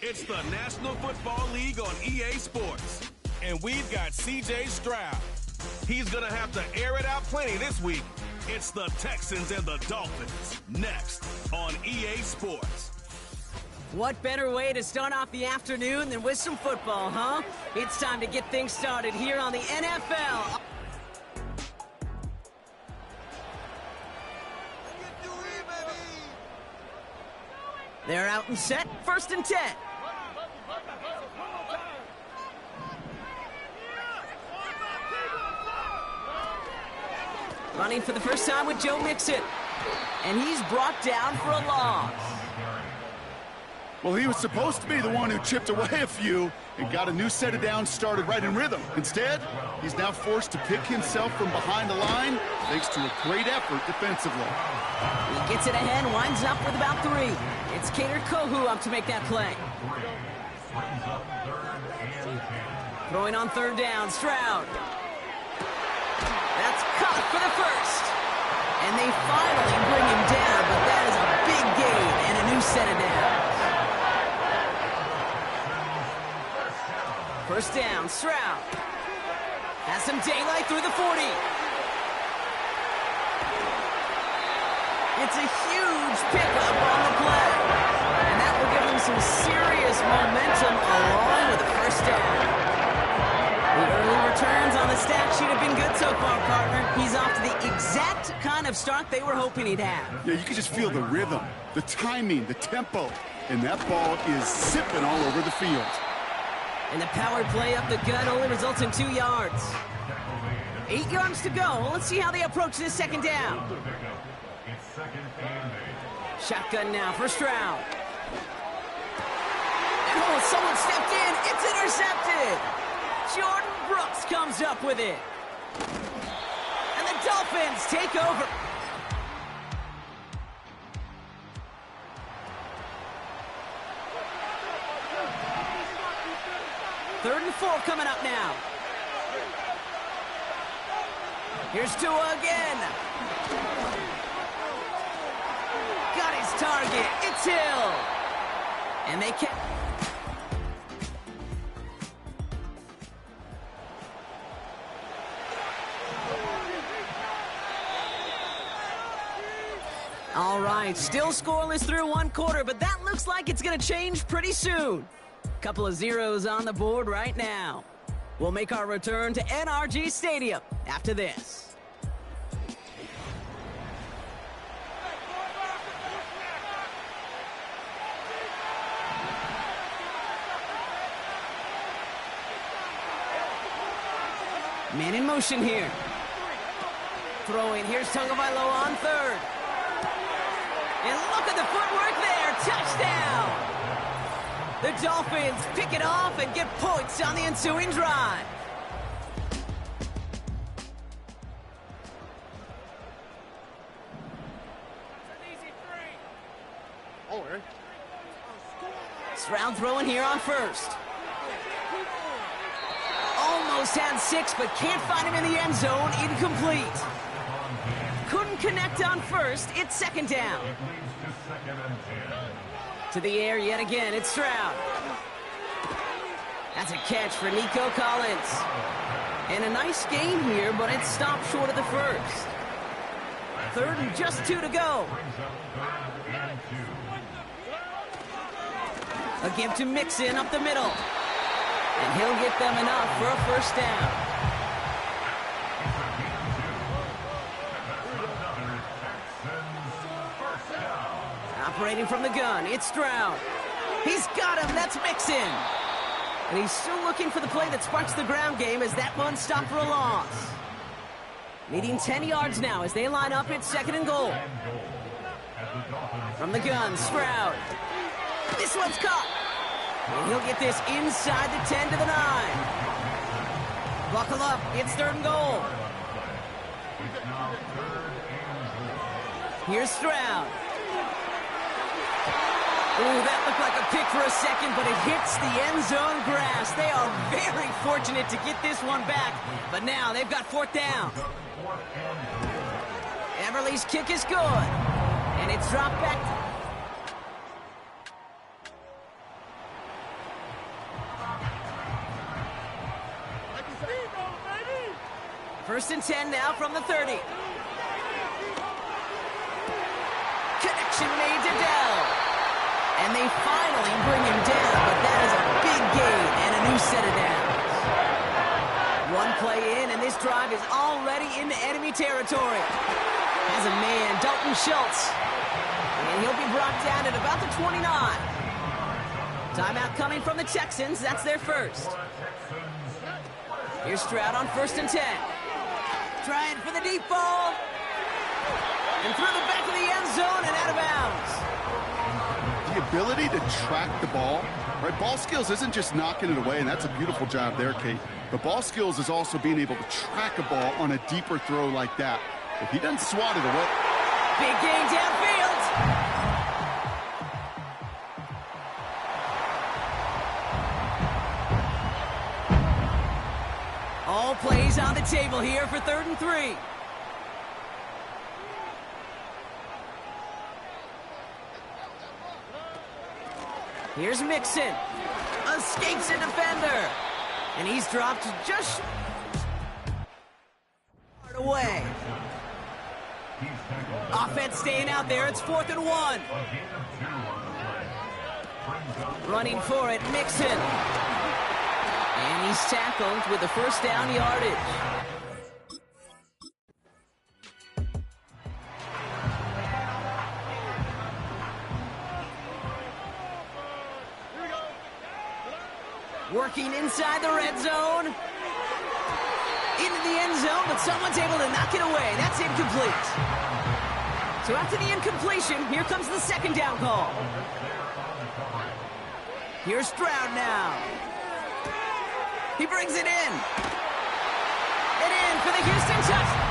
It's the National Football League on EA Sports. And we've got C.J. Stroud. He's going to have to air it out plenty this week. It's the Texans and the Dolphins. Next on EA Sports. What better way to start off the afternoon than with some football, huh? It's time to get things started here on the NFL. They're out and set, 1st and 10. Running for the first time with Joe Mixon. And he's brought down for a loss. Well, he was supposed to be the one who chipped away a few and got a new set of downs started right in rhythm. Instead, he's now forced to pick himself from behind the line thanks to a great effort defensively. He gets it ahead, winds up with about 3. It's Kader Kohu up to make that play. Throwing on 3rd down, Stroud. That's caught for the first. And they finally bring him down, but that is a big gain and a new set of downs. 1st down, Stroud. Has some daylight through the 40. It's a huge pickup on the play. And that will give him some serious momentum along with the 1st down. The early returns on the stat sheet have been good so far, partner. He's off to the exact kind of start they were hoping he'd have. Yeah, you can just feel the rhythm, the timing, the tempo. And that ball is zipping all over the field. And the power play up the gut only results in 2 yards. 8 yards to go. Let's see how they approach this 2nd down. Shotgun now for Stroud. Oh, someone stepped in. It's intercepted. Jordan Brooks comes up with it. And the Dolphins take over. Third and 4 coming up now. Here's Tua again. Got his target. It's Hill. And they can. All right, still scoreless through 1 quarter, but that looks like it's going to change pretty soon. Couple of zeros on the board right now. We'll make our return to NRG Stadium after this. Man in motion here. Throwing, here's Tagovailoa on 3rd. And look at the footwork there, touchdown! The Dolphins pick it off and get points on the ensuing drive. Stroud throwing here on 1st. Almost had 6, but can't find him in the end zone. Incomplete. Couldn't connect on 1st. It's 2nd down. To the air yet again. It's Stroud. That's a catch for Nico Collins. And a nice gain here, but it stopped short of the 1st. 3rd and just 2 to go. A give to Mixon up the middle. And he'll get them enough for a 1st down. Operating from the gun, it's Stroud. He's got him, that's Mixon. And he's still looking for the play that sparks the ground game as that one stopped for a loss. Needing 10 yards now as they line up, it's 2nd and goal. From the gun, Stroud. This one's caught. And he'll get this inside the 10 to the 9. Buckle up, it's 3rd and goal. Here's Stroud. Ooh, that looked like a pick for a second, but it hits the end zone grass. They are very fortunate to get this one back, but now they've got 4th down. Everly's kick is good, and it's dropped back. First and 10 now from the 30. Connection made to Dell. And they finally bring him down, but that is a big gain and a new set of downs. One play in, and this drive is already into enemy territory. Has a man, Dalton Schultz. And he'll be brought down at about the 29. Timeout coming from the Texans. That's their first. Here's Stroud on first and 10. Trying for the deep ball. And through the back of the end zone and out of bounds. The ability to track the ball, right? Ball skills isn't just knocking it away, and that's a beautiful job there, Kate. But ball skills is also being able to track a ball on a deeper throw like that. If he doesn't swat it away. Big gain downfield. All plays on the table here for 3rd and 3. Here's Mixon. Escapes a defender. And he's dropped just away. Offense staying out there. It's 4th and 1. Running for it, Mixon. And he's tackled with the first down yardage. Working inside the red zone. Into the end zone, but someone's able to knock it away. That's incomplete. So after the incompletion, here comes the second down call. Here's Stroud now. He brings it in. And in for the Houston touchdown.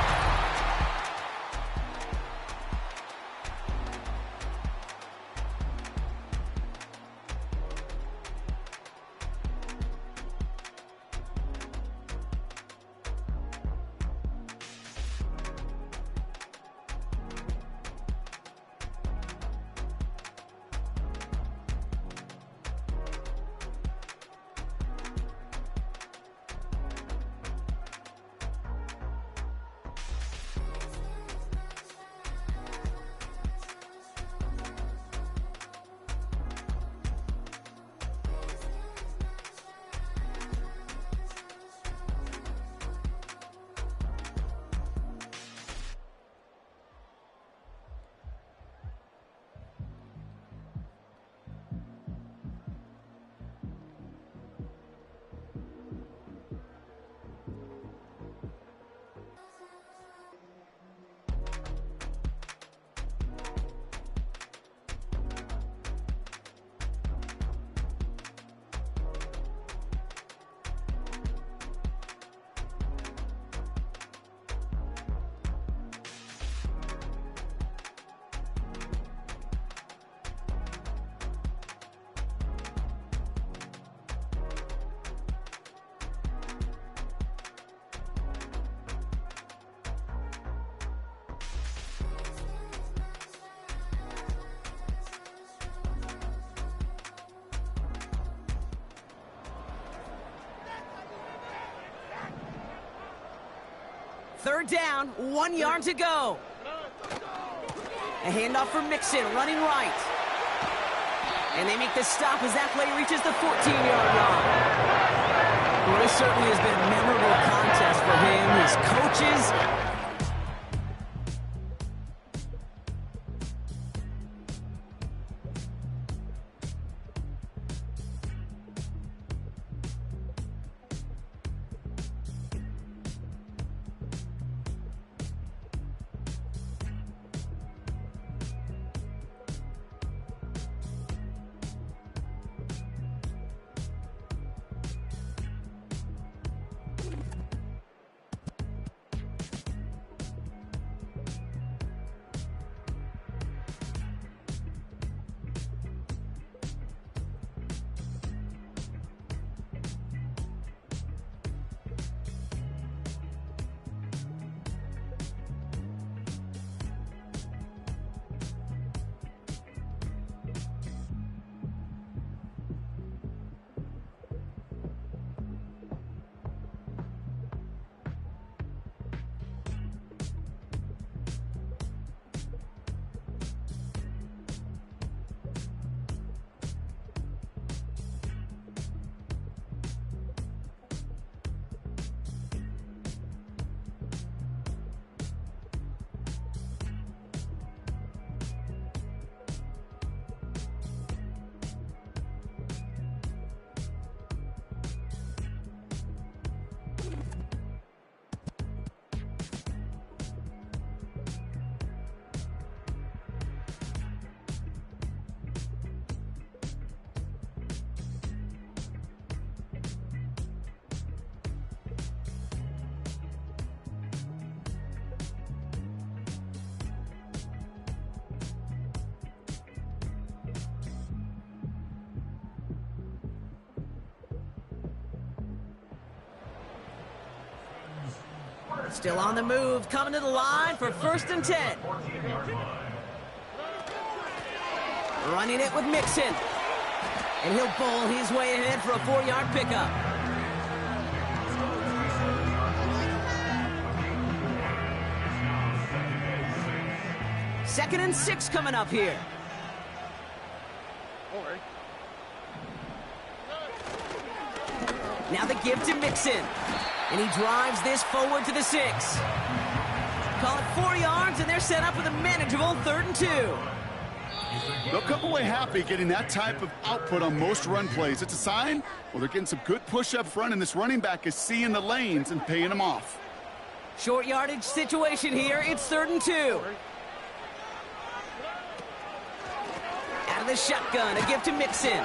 Third down, 1 yard to go. A handoff for Mixon, running right. And they make the stop as that play reaches the 14-yard line. Well, this certainly has been a memorable contest for him, his coaches. Still on the move, coming to the line for 1st and 10. Running it with Mixon. And he'll bowl his way ahead for a 4-yard pickup. Second and 6 coming up here. Now the give to Mixon. And he drives this forward to the 6. Call it 4 yards, and they're set up with a manageable 3rd and 2. They'll come away happy getting that type of output on most run plays. It's a sign, well, they're getting some good push up front, and this running back is seeing the lanes and paying them off. Short yardage situation here. It's 3rd and 2. Out of the shotgun, a give to Mixon.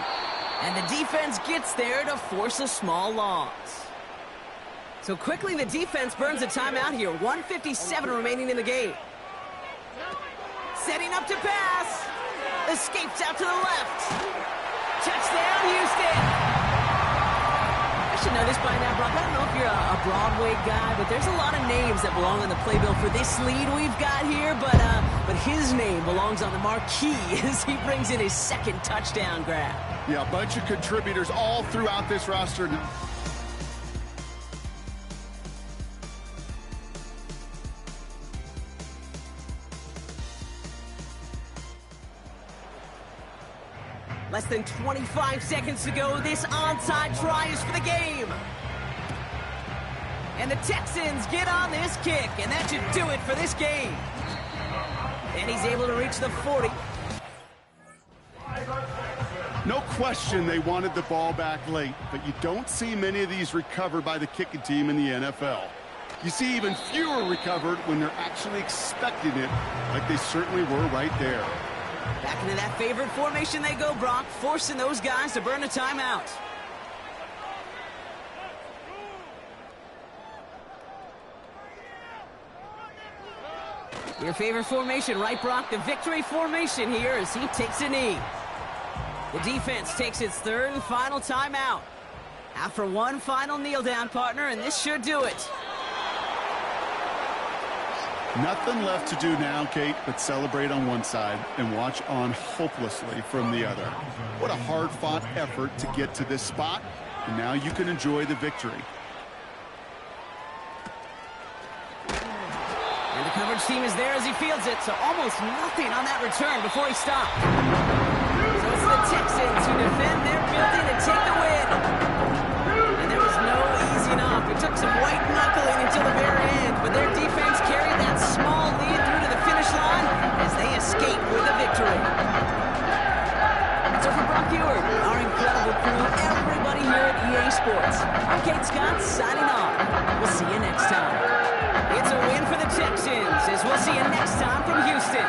And the defense gets there to force a small loss. So quickly the defense burns a timeout here. 1:57 remaining in the game. Setting up to pass. Escapes out to the left. Touchdown, Houston. I should know this by now, Brock. I don't know if you're a Broadway guy, but there's a lot of names that belong on the playbill for this lead we've got here. But his name belongs on the marquee as he brings in his 2nd touchdown grab. Yeah, a bunch of contributors all throughout this roster. Less than 25 seconds to go. This onside try is for the game. And the Texans get on this kick, and that should do it for this game. And he's able to reach the 40. No question they wanted the ball back late, but you don't see many of these recovered by the kicking team in the NFL. You see even fewer recovered when they're actually expecting it, like they certainly were right there. Back into that favorite formation they go, Brock, forcing those guys to burn a timeout. Your favorite formation, right, Brock? The victory formation here as he takes a knee. The defense takes its 3rd and final timeout. After one final kneel down, partner, and this should do it. Nothing left to do now, Kate, but celebrate on one side and watch on hopelessly from the other. What a hard-fought effort to get to this spot, and now you can enjoy the victory. And the coverage team is there as he fields it, so almost nothing on that return before he stopped. So it's the Texans who defend their building and take the win. And there was no easing off. It took some white knuckling until the very end, but their defense carried that small lead through to the finish line as they escape with a victory. So for Brock Ewart, our incredible crew, everybody here at EA Sports, I'm Kate Scott signing off. We'll see you next time. It's a win for the Texans as we'll see you next time from Houston.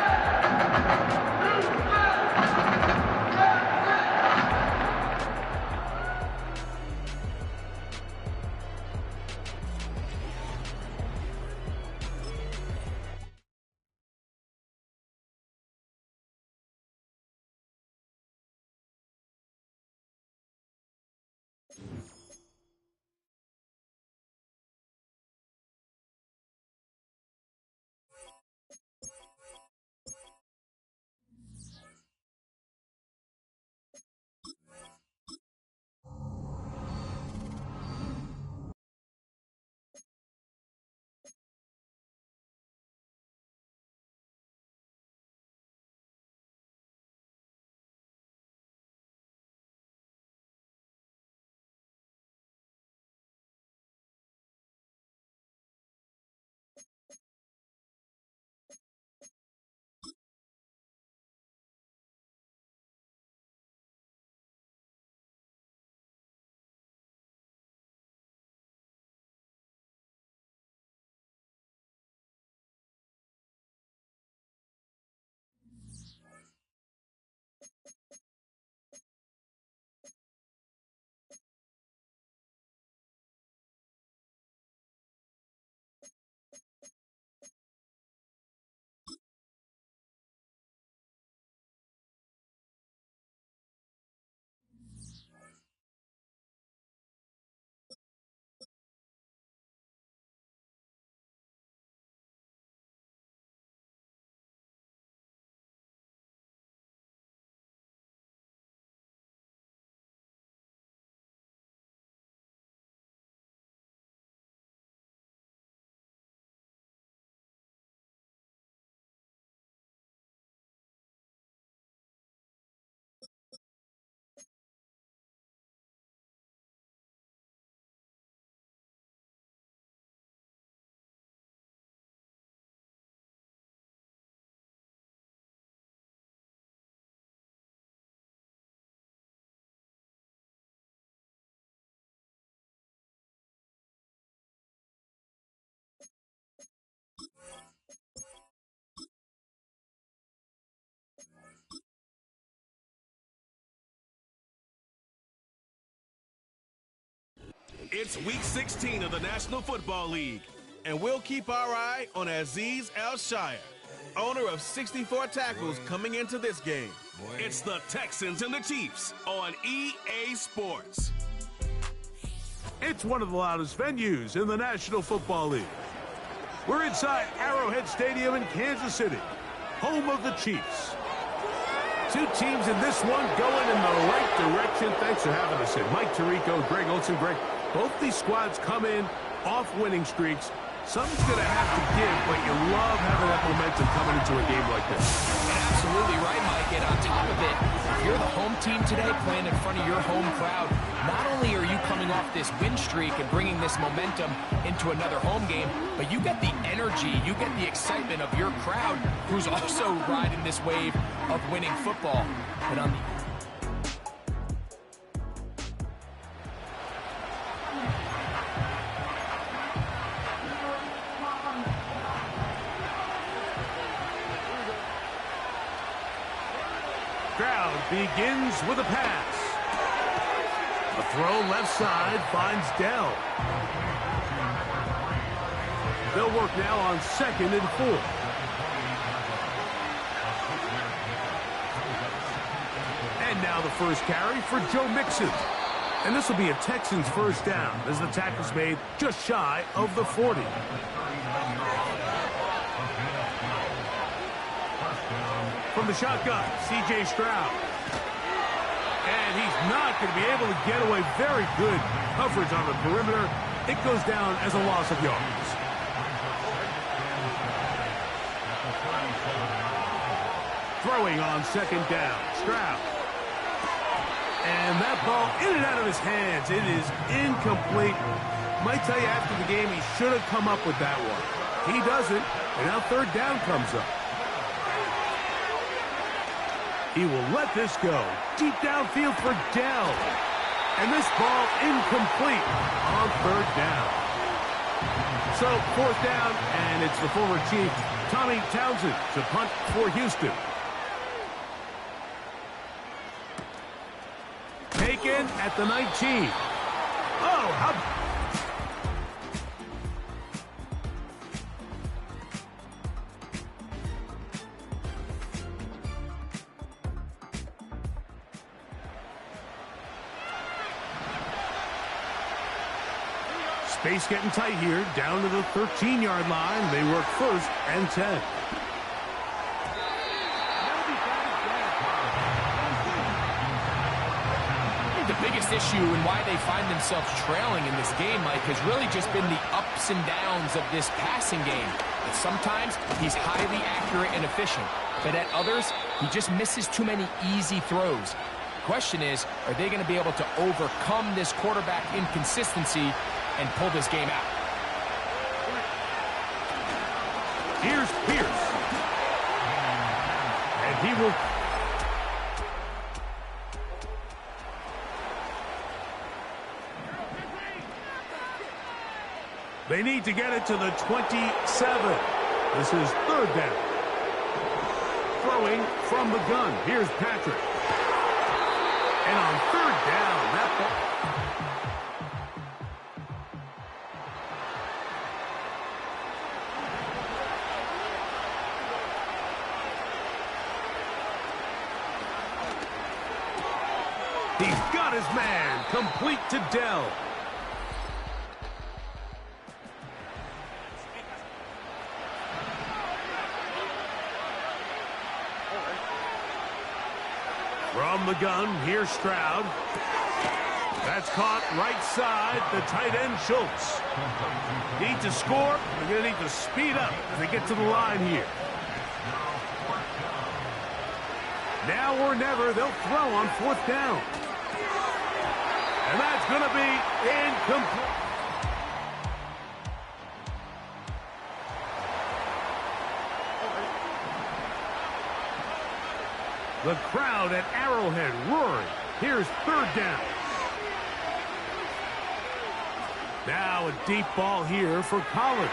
It's Week 16 of the National Football League, and we'll keep our eye on Azeez Al-Shire, owner of 64 tackles coming into this game. It's the Texans and the Chiefs on EA Sports. It's one of the loudest venues in the National Football League. We're inside Arrowhead Stadium in Kansas City, home of the Chiefs. Two teams in this one going in the right direction. Thanks for having us in. Mike Tirico, Greg Olson. Greg, both these squads come in off winning streaks. Something's going to have to give, but you love having that momentum coming into a game like this. Absolutely right, Mike. And on top of it, if you're the home team today playing in front of your home crowd, not only are you coming off this win streak and bringing this momentum into another home game, but you get the energy, you get the excitement of your crowd who's also riding this wave of winning football. And on the Crowd begins with a pass. A throw left side finds Dell. They'll work now on 2nd and 4. And now the first carry for Joe Mixon. And this will be a Texans first down as the tackle's made just shy of the 40. From the shotgun, C.J. Stroud. And he's not going to be able to get away. Very good coverage on the perimeter. It goes down as a loss of yards. Throwing on 2nd down, Stroud. And that ball in and out of his hands. It is incomplete. Might tell you after the game he should have come up with that one. He doesn't, and now 3rd down comes up. He will let this go. Deep downfield for Dell. And this ball incomplete on 3rd down. So 4th down, and it's the former Chief, Tommy Townsend, to punt for Houston. Taken at the 19. Oh, how... Space getting tight here, down to the 13-yard line. They work 1st and 10. The biggest issue and why they find themselves trailing in this game, Mike, has really just been the ups and downs of this passing game. And sometimes he's highly accurate and efficient, but at others, he just misses too many easy throws. The question is, are they going to be able to overcome this quarterback inconsistency and pull this game out? Here's Pierce. And he will... They need to get it to the 27. This is 3rd down. Throwing from the gun. Here's Patrick. And on 3rd down, that ball... He's got his man, complete to Dell. From the gun, here's Stroud. That's caught right side, the tight end Schultz. Need to score, they're going to need to speed up as they get to the line here. Now or never, they'll throw on 4th down. And that's going to be incomplete. The crowd at Arrowhead roaring. Here's 3rd down. Now a deep ball here for Collins.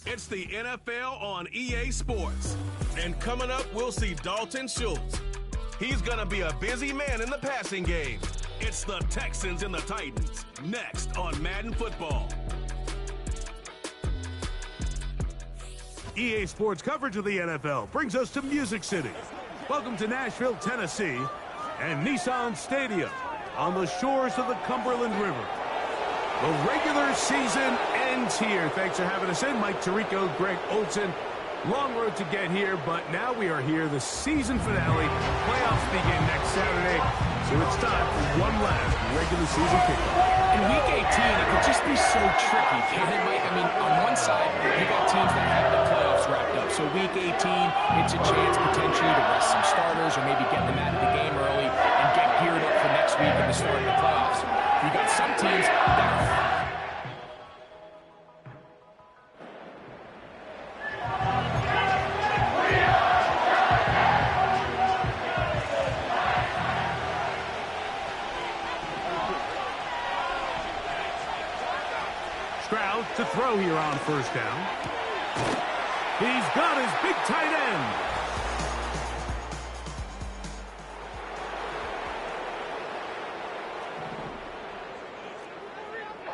It's the NFL on EA Sports. And coming up, we'll see Dalton Schultz. He's going to be a busy man in the passing game. It's the Texans and the Titans, next on Madden Football. EA Sports coverage of the NFL brings us to Music City. Welcome to Nashville, Tennessee, and Nissan Stadium on the shores of the Cumberland River. The regular season ends here. Thanks for having us in. Mike Tirico, Greg Olson. Long road to get here, but now we are here. The season finale. Playoffs begin next Saturday, so it's time for one last regular season kickoff. In Week 18, it could just be so tricky, can't it, Mike? I mean, on one side, you got teams that have the playoffs wrapped up. So Week 18, it's a chance potentially to rest some starters or maybe get them out of the game early and get geared up for next week and the start of the playoffs. You got some teams that are... to throw here on first down. He's got his big tight end.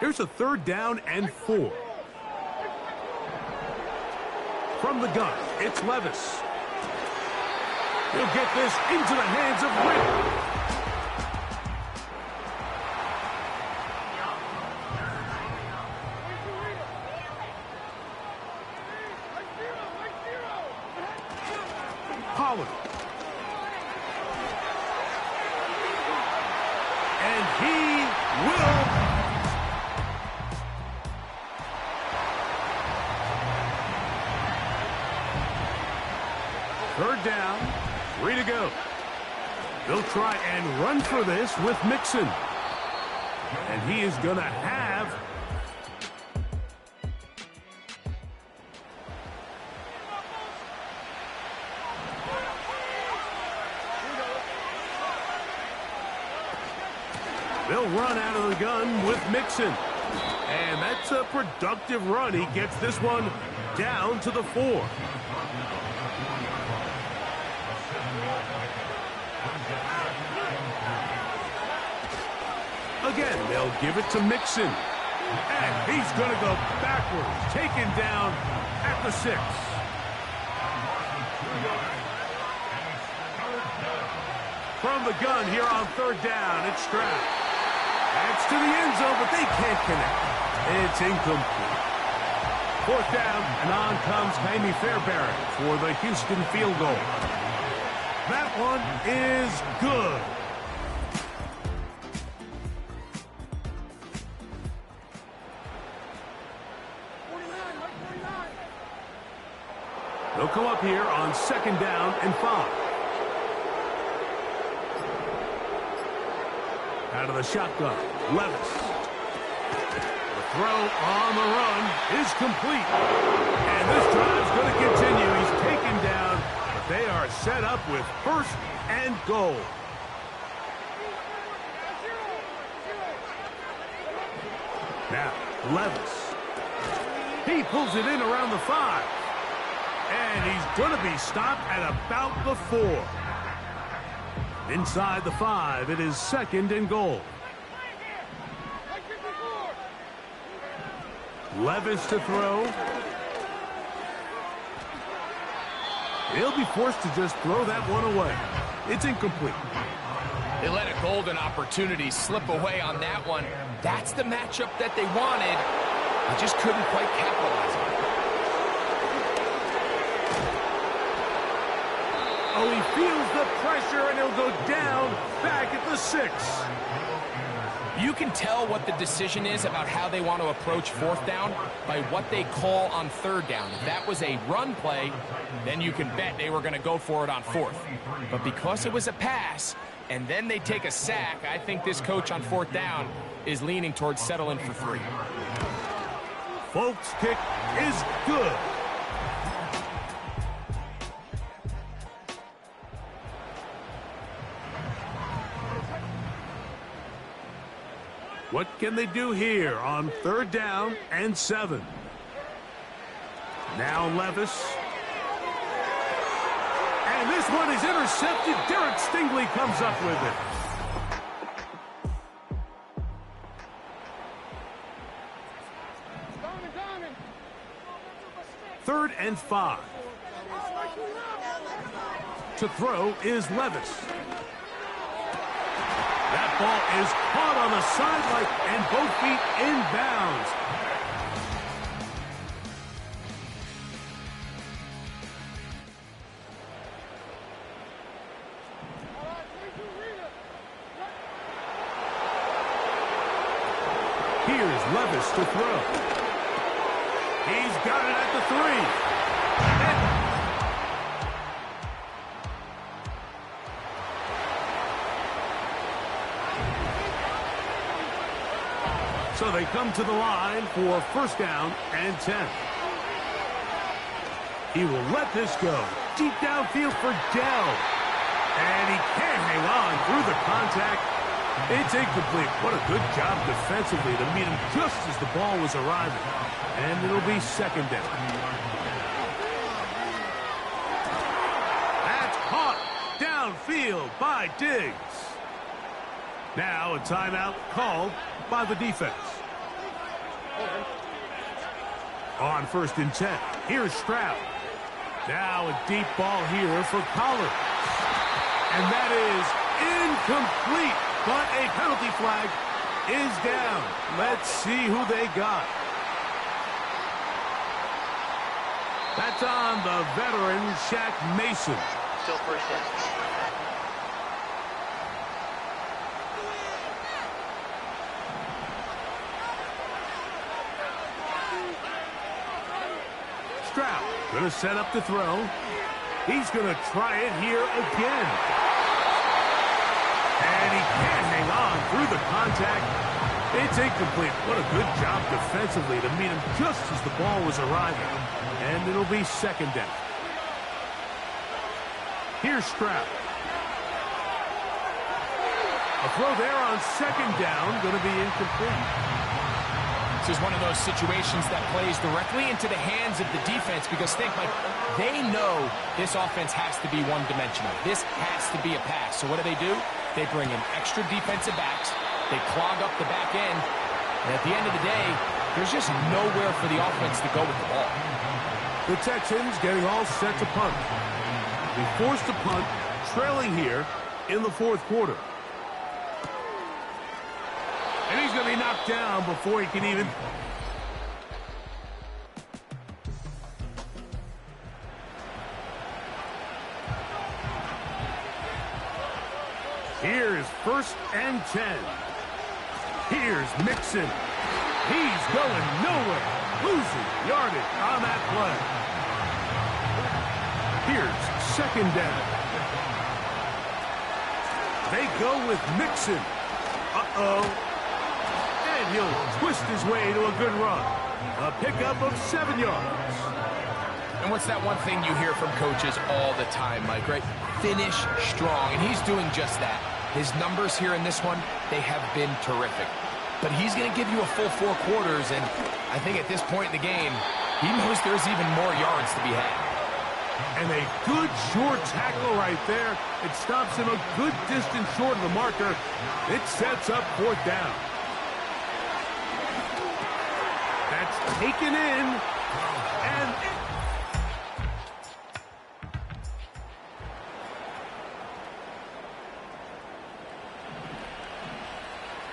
Here's a 3rd down and 4. From the gun, it's Levis. He'll get this into the hands of Witt. And he will. Third down, 3 to go. They'll try and run for this with Mixon. And he is going to have they'll run out of the gun with Mixon. And that's a productive run. He gets this one down to the 4. Again, they'll give it to Mixon. And he's going to go backwards, taken down at the 6. From the gun here on 3rd down, it's Stroud. That's to the end zone, but they can't connect. It's incomplete. 4th down, and on comes Jaime Fairbairn for the Houston field goal. That one is good. They'll come up here on 2nd down and 5. Out of the shotgun, Levis. The throw on the run is complete. And this drive's going to continue. He's taken down, but they are set up with 1st and goal. Now, Levis. He pulls it in around the 5. And he's going to be stopped at about the 4. Inside the 5, it is 2nd and goal. Levis to throw. He'll be forced to just throw that one away. It's incomplete. They let a golden opportunity slip away on that one. That's the matchup that they wanted. They just couldn't quite capitalize on it. Oh, he feels the pressure, and he'll go down back at the 6. You can tell what the decision is about how they want to approach 4th down by what they call on 3rd down. If that was a run play, then you can bet they were going to go for it on 4th. But because it was a pass, and then they take a sack, I think this coach on 4th down is leaning towards settling for 3. Folk's kick is good. What can they do here on 3rd down and 7? Now Levis. And this one is intercepted. Derek Stingley comes up with it. Third and 5. To throw is Levis. That ball is caught on the sideline and both feet inbounds. Here's Levis to throw. He's got it at the 3. So they come to the line for first down and 10. He will let this go. Deep downfield for Dell. And he can't hang on through the contact. It's incomplete. What a good job defensively to meet him just as the ball was arriving. And it'll be second down. That's caught downfield by Diggs. Now a timeout called by the defense. On first and 10, here's Stroud. Now a deep ball here for Collins. And that is incomplete, but a penalty flag is down. Let's see who they got. That's on the veteran Shaq Mason. Still first down. Stroud going to set up the throw. He's going to try it here again. And he can't hang on through the contact. It's incomplete. What a good job defensively to meet him just as the ball was arriving. And it'll be second down. Here's Stroud. A throw there on second down, going to be incomplete. This is one of those situations that plays directly into the hands of the defense because think, like, they know this offense has to be one-dimensional. This has to be a pass. So what do? They bring in extra defensive backs. They clog up the back end. And at the end of the day, there's just nowhere for the offense to go with the ball. The Texans getting all set to punt. They forced to punt, trailing here in the fourth quarter. And he's going to be knocked down before he can even... Here's first and 10. Here's Mixon. He's going nowhere. Losing yardage on that play. Here's second down. They go with Mixon. Uh-oh. And he'll twist his way to a good run. A pickup of 7 yards. And what's that one thing you hear from coaches all the time, Mike, right? Finish strong, and he's doing just that. His numbers here in this one, they have been terrific. But he's going to give you a full 4 quarters, and I think at this point in the game, he knows there's even more yards to be had. And a good short tackle right there. It stops him a good distance short of the marker. It sets up fourth down. That's taken in, and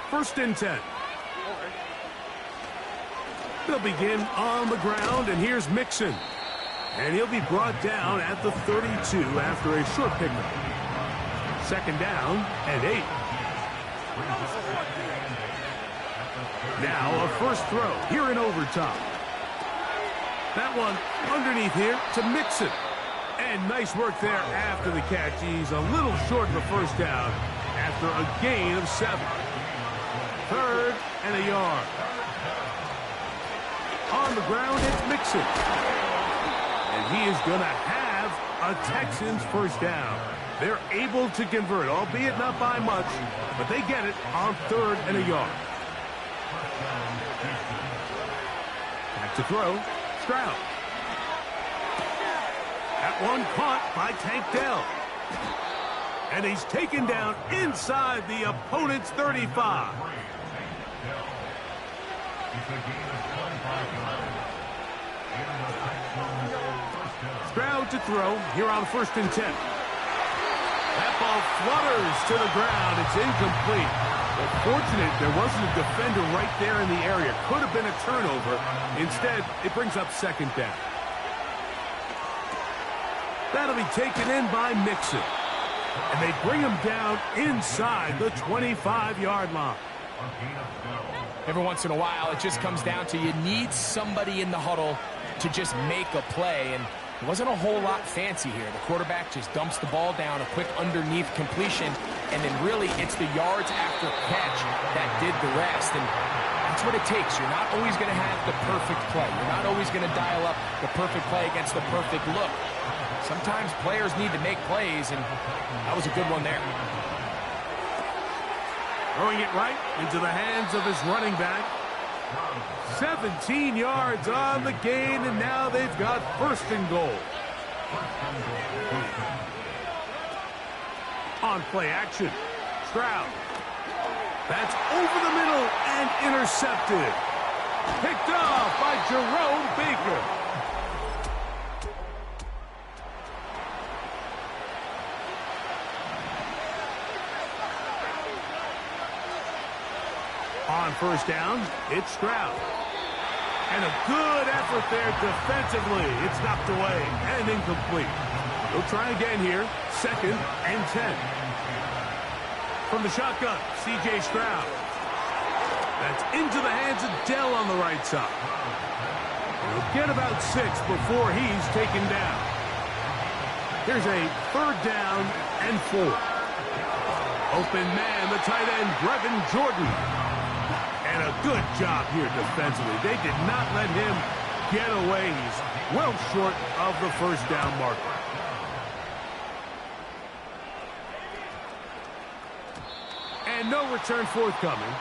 first and 10. They'll begin on the ground, and here's Mixon. And he'll be brought down at the 32 after a short pickup. Second down and 8. Now a first throw here in overtime. That one underneath here to Mixon. And nice work there after the catch. He's a little short of the first down after a gain of 7. Third and a yard. On the ground, it's Mixon. And he is going to have a Texans first down. They're able to convert, albeit not by much, but they get it on third and a yard. Back to throw, Stroud. That one caught by Tank Dell. And he's taken down inside the opponent's 35. Stroud to throw here on 1st and 10. That ball flutters to the ground. It's incomplete. But fortunate there wasn't a defender right there in the area. Could have been a turnover. Instead, it brings up 2nd down. That'll be taken in by Mixon. And they bring him down inside the 25-yard line. Every once in a while, it just comes down to you need somebody in the huddle to just make a play. And it wasn't a whole lot fancy here. The quarterback just dumps the ball down, a quick underneath completion, and then really it's the yards after catch that did the rest. And that's what it takes. You're not always going to have the perfect play. You're not always going to dial up the perfect play against the perfect look. Sometimes players need to make plays, and that was a good one there. Throwing it right into the hands of his running back. 17 yards on the gain, and now they've got 1st and goal. On play action, Stroud. That's over the middle and intercepted. Picked off by Jerome Baker. On 1st down, it's Stroud. And a good effort there defensively. It's knocked away and incomplete. They'll try again here. 2nd and 10. From the shotgun, C.J. Stroud. That's into the hands of Dell on the right side. He'll get about 6 before he's taken down. Here's a 3rd down and 4. Open man, the tight end, Brevin Jordan. And a good job here defensively. They did not let him get away. He's well short of the 1st down marker. And no return forthcoming.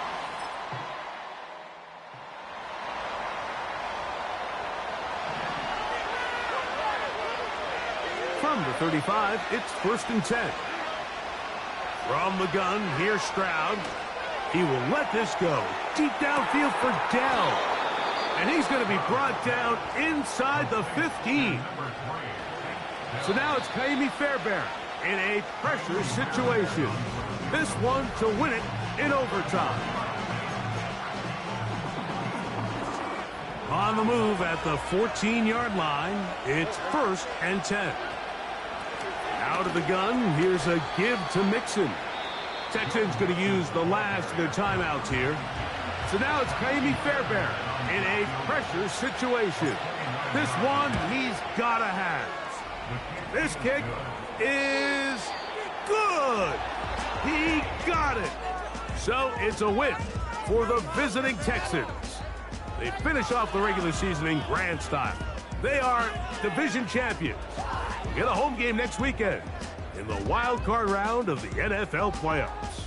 From the 35, it's 1st and 10. From the gun, here's Stroud. He will let this go. Deep downfield for Dell. And he's going to be brought down inside the 15. So now it's Kaimi Fairbairn in a pressure situation. This one to win it in overtime. On the move at the 14-yard line, it's 1st and 10. Out of the gun, here's a give to Mixon. Texans going to use the last of their timeouts here. So now it's Kaimi Fairbairn in a pressure situation. This one he's got to have. This kick is good. He got it. So it's a win for the visiting Texans. They finish off the regular season in grand style. They are division champions. Get a home game next weekend in the wild card round of the NFL playoffs.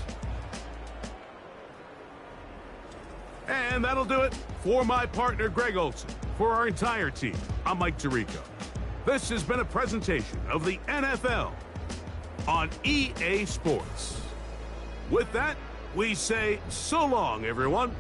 And that'll do it for my partner, Greg Olson. For our entire team, I'm Mike Tirico. This has been a presentation of the NFL on EA Sports. With that, we say so long, everyone.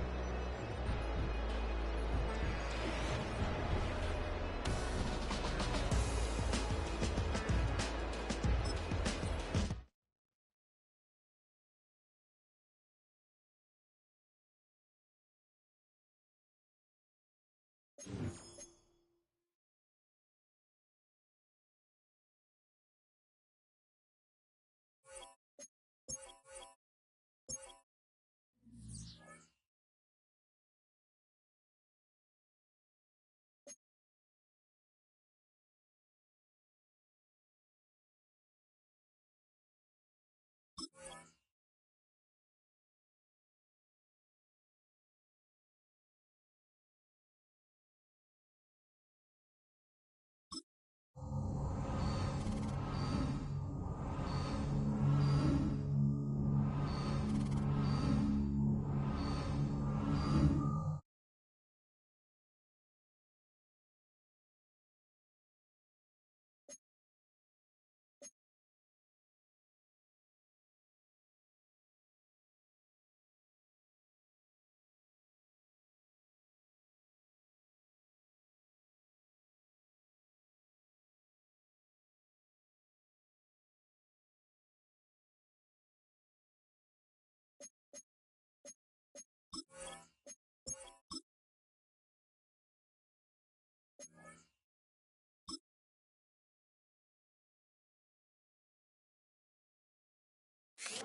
The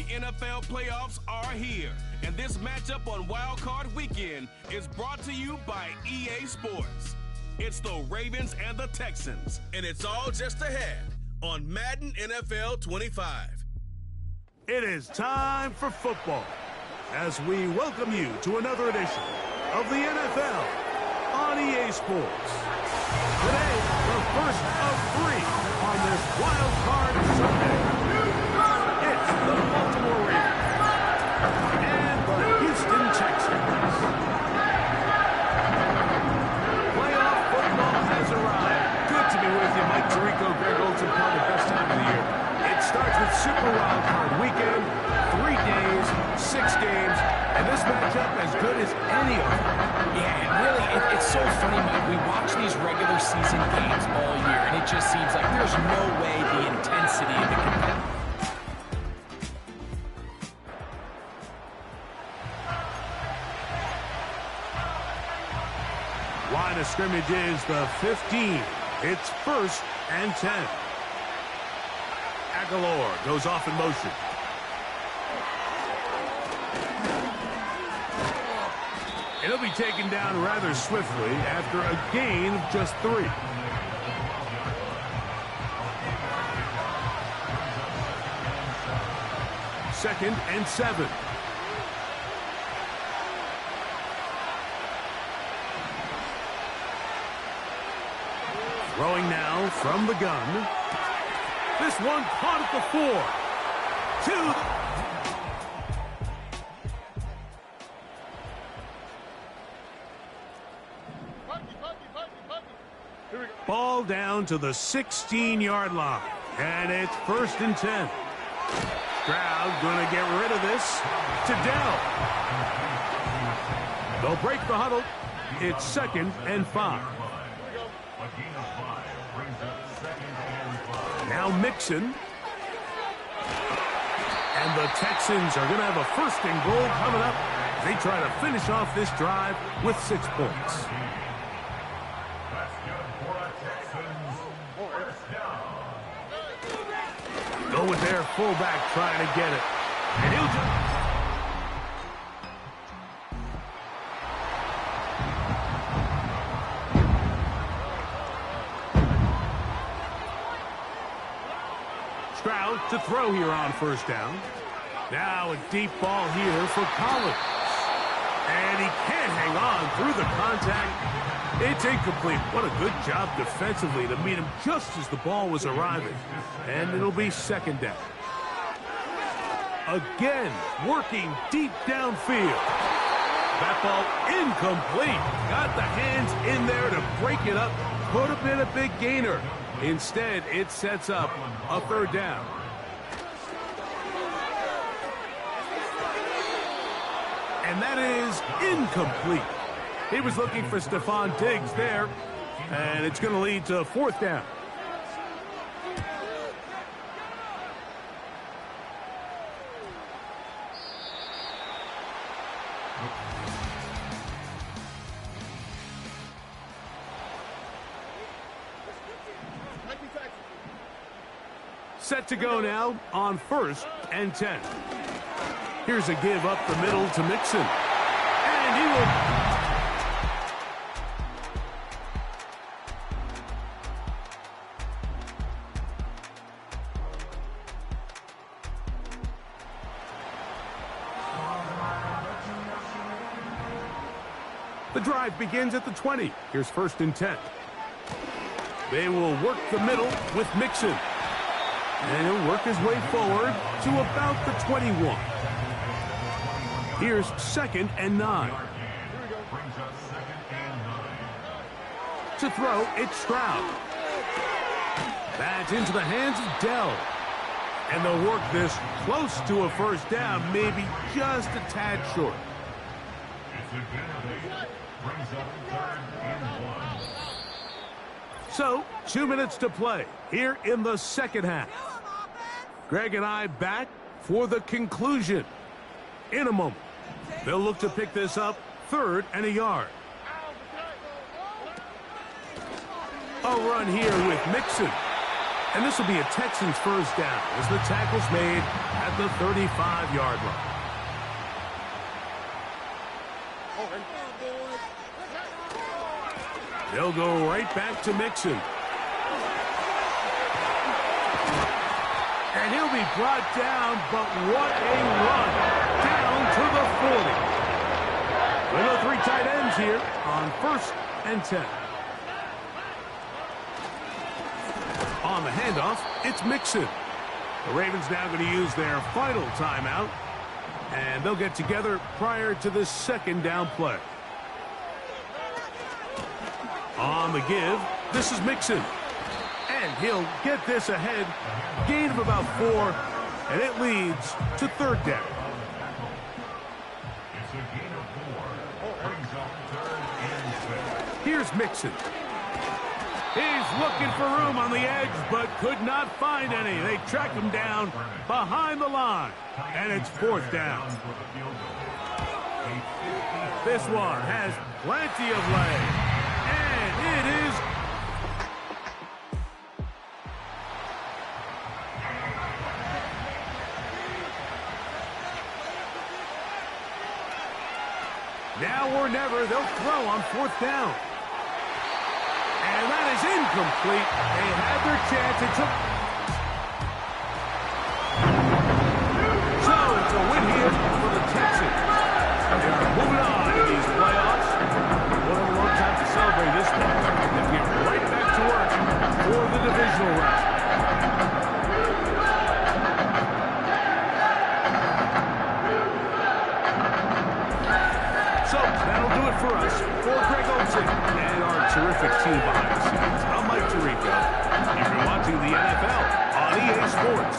NFL playoffs are here, and this matchup on Wild Card Weekend is brought to you by EA Sports. It's the Ravens and the Texans, and it's all just ahead on Madden NFL 25. It is time for football as we welcome you to another edition of the NFL on EA Sports. Today, the first of 3 on this Wild Card Sunday. It's the Baltimore Ravens and the Houston Texans. Playoff football has arrived. Good to be with you, Mike Tirico, Greg Olsen, part of the best time of the year. It starts with Super Wild Card Weekend, 3 days, 6 games, and this matchup as good as any of them. Yeah, and really, it's so funny, Mike. We watch these regular season games all year, and it just seems like there's no way the intensity of the competitive. Line of scrimmage is the 15. It's 1st and 10. Aguilar goes off in motion. It'll be taken down rather swiftly after a gain of just 3. Second and 7. Throwing now from the gun. This one caught at the 4. 2. Ball down to the 16-yard line. And it's 1st and 10. Stroud going to get rid of this to Dell. They'll break the huddle. It's 2nd and 5. Now Mixon. And the Texans are going to have a 1st and goal coming up. They try to finish off this drive with 6 points. Go with their fullback trying to get it. And he'll just... Stroud to throw here on 1st down. Now a deep ball here for Collins. And he can't hang on through the contact. It's incomplete. What a good job defensively to meet him just as the ball was arriving. And it'll be 2nd down. Again, working deep downfield. That ball incomplete. Got the hands in there to break it up. Could have been a big gainer. Instead, it sets up a 3rd down. And that is incomplete. He was looking for Stephon Diggs there, and it's going to lead to 4th down. Set to go now on 1st and 10. Here's a give up the middle to Mixon. And he will... The drive begins at the 20. Here's 1st and 10. They will work the middle with Mixon. And he'll work his way forward to about the 21. Here's 2nd and 9. To throw, it's Stroud. That's into the hands of Dell. And they'll work this close to a 1st down, maybe just a tad short. So, 2 minutes to play here in the 2nd half. Greg and I back for the conclusion. In a moment, they'll look to pick this up 3rd and a yard. A run here with Mixon. And this will be a Texans first down as the tackle's made at the 35-yard line. They'll go right back to Mixon. And he'll be brought down, but what a run. Down to the 40. With the 3 tight ends here on 1st and 10. On the handoff, it's Mixon. The Ravens now going to use their final timeout, and they'll get together prior to the 2nd down play. On the give, this is Mixon. And he'll get this ahead. Gain of about 4, and it leads to 3rd down. It's a gain of 4. Brings up 3rd and 6. Here's Mixon. He's looking for room on the edge, but could not find any. They track him down behind the line, and it's 4th down. This one has plenty of leg, and it is now or never. They'll throw on 4th down. And that is incomplete. They had their chance. It took. So it's a win here for the Texans. They are moving on to these playoffs. What a long time to celebrate this one. They'll get right back to work for the divisional round. So that'll do it for us. For Greg Olsen and our terrific team behind the scenes, I'm Mike Tirico. You've been watching the NFL on EA Sports.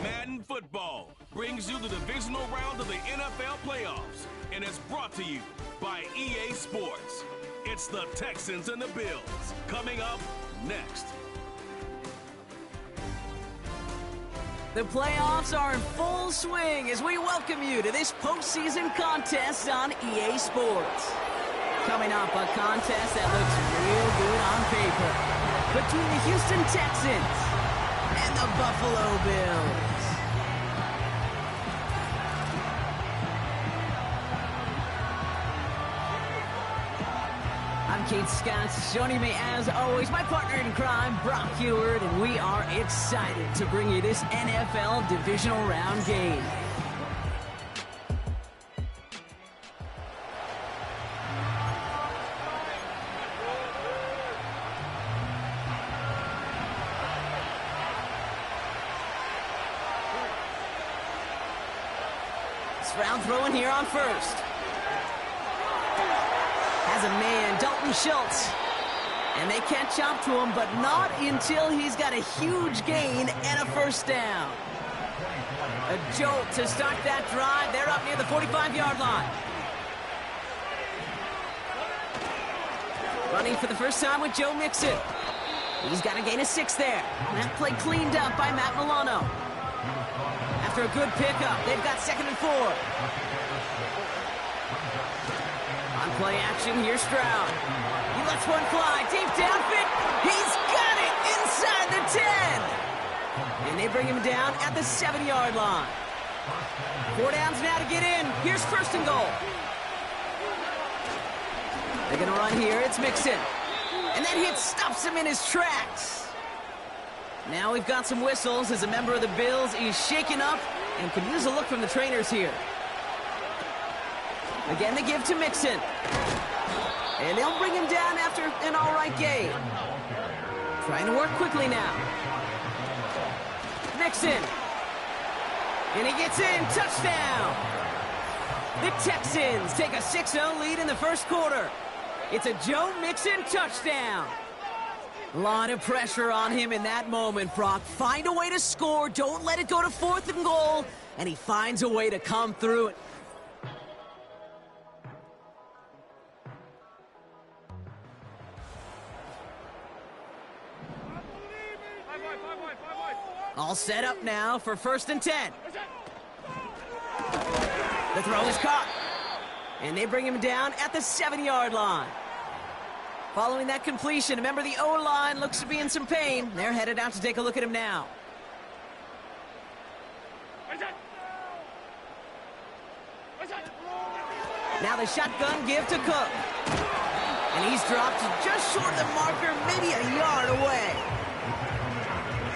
Madden Football brings you the divisional round of the NFL playoffs, and it's brought to you by EA Sports. It's the Texans and the Bills coming up next. The playoffs are in full swing as we welcome you to this postseason contest on EA Sports. Coming up, a contest that looks real good on paper between the Houston Texans and the Buffalo Bills. I'm Kate Scott. Joining me, as always, my partner in crime, Brock Heward, and we are excited to bring you this NFL divisional round game. Round throwing here on first. Has a man, Dalton Schultz. And they catch up to him, but not until he's got a huge gain and a first down. A jolt to start that drive. They're up near the 45-yard line. Running for the first time with Joe Mixon. He's got a gain of 6 there. That play cleaned up by Matt Milano. After a good pickup, they've got 2nd and 4. On play action, here's Stroud. He lets one fly, deep downfield. He's got it inside the 10. And they bring him down at the 7-yard line. 4 downs now to get in. Here's 1st and goal. They're going to run here. It's Mixon. And that hit stops him in his tracks. Now we've got some whistles as a member of the Bills is shaken up and could use a look from the trainers here. Again, they give to Mixon. And they'll bring him down after an all-right gain. Trying to work quickly now. Mixon. And he gets in. Touchdown. The Texans take a 6-0 lead in the first quarter. It's a Joe Mixon touchdown. A lot of pressure on him in that moment, Brock. Find a way to score. Don't let it go to 4th and goal. And he finds a way to come through it. All set up now for 1st and 10. The throw is caught. And they bring him down at the 7-yard line. Following that completion, a member of the O-line looks to be in some pain. They're headed out to take a look at him now. Now the shotgun give to Cook. And he's dropped just short of the marker, maybe a yard away.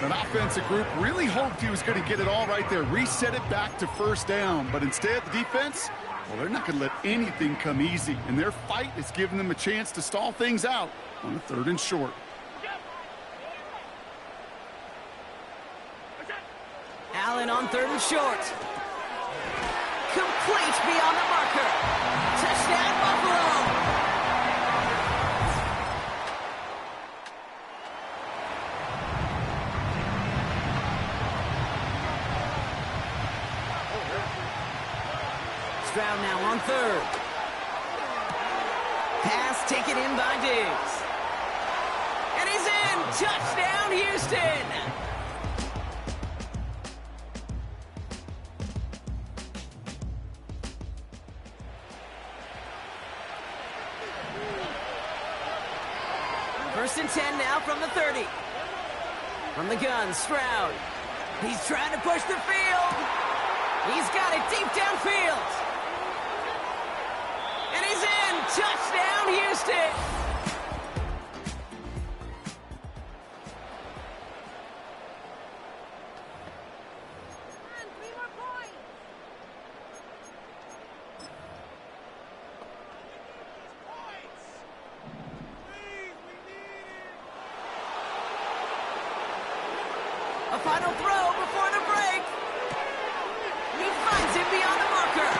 An offensive group really hoped he was going to get it all right there, reset it back to 1st down. But instead, the defense, well, they're not going to let anything come easy. And their fight is giving them a chance to stall things out on the 3rd and short. Allen on 3rd and short. Complete beyond the marker. Touchdown, Buffalo. Stroud now on 3rd. Pass taken in by Diggs. And he's in. Touchdown, Houston. First and 10 now from the 30. From the gun, Stroud. He's trying to push the field. He's got it deep downfield. And he's in. Touchdown, Houston. A final throw before the break. He finds him beyond the marker.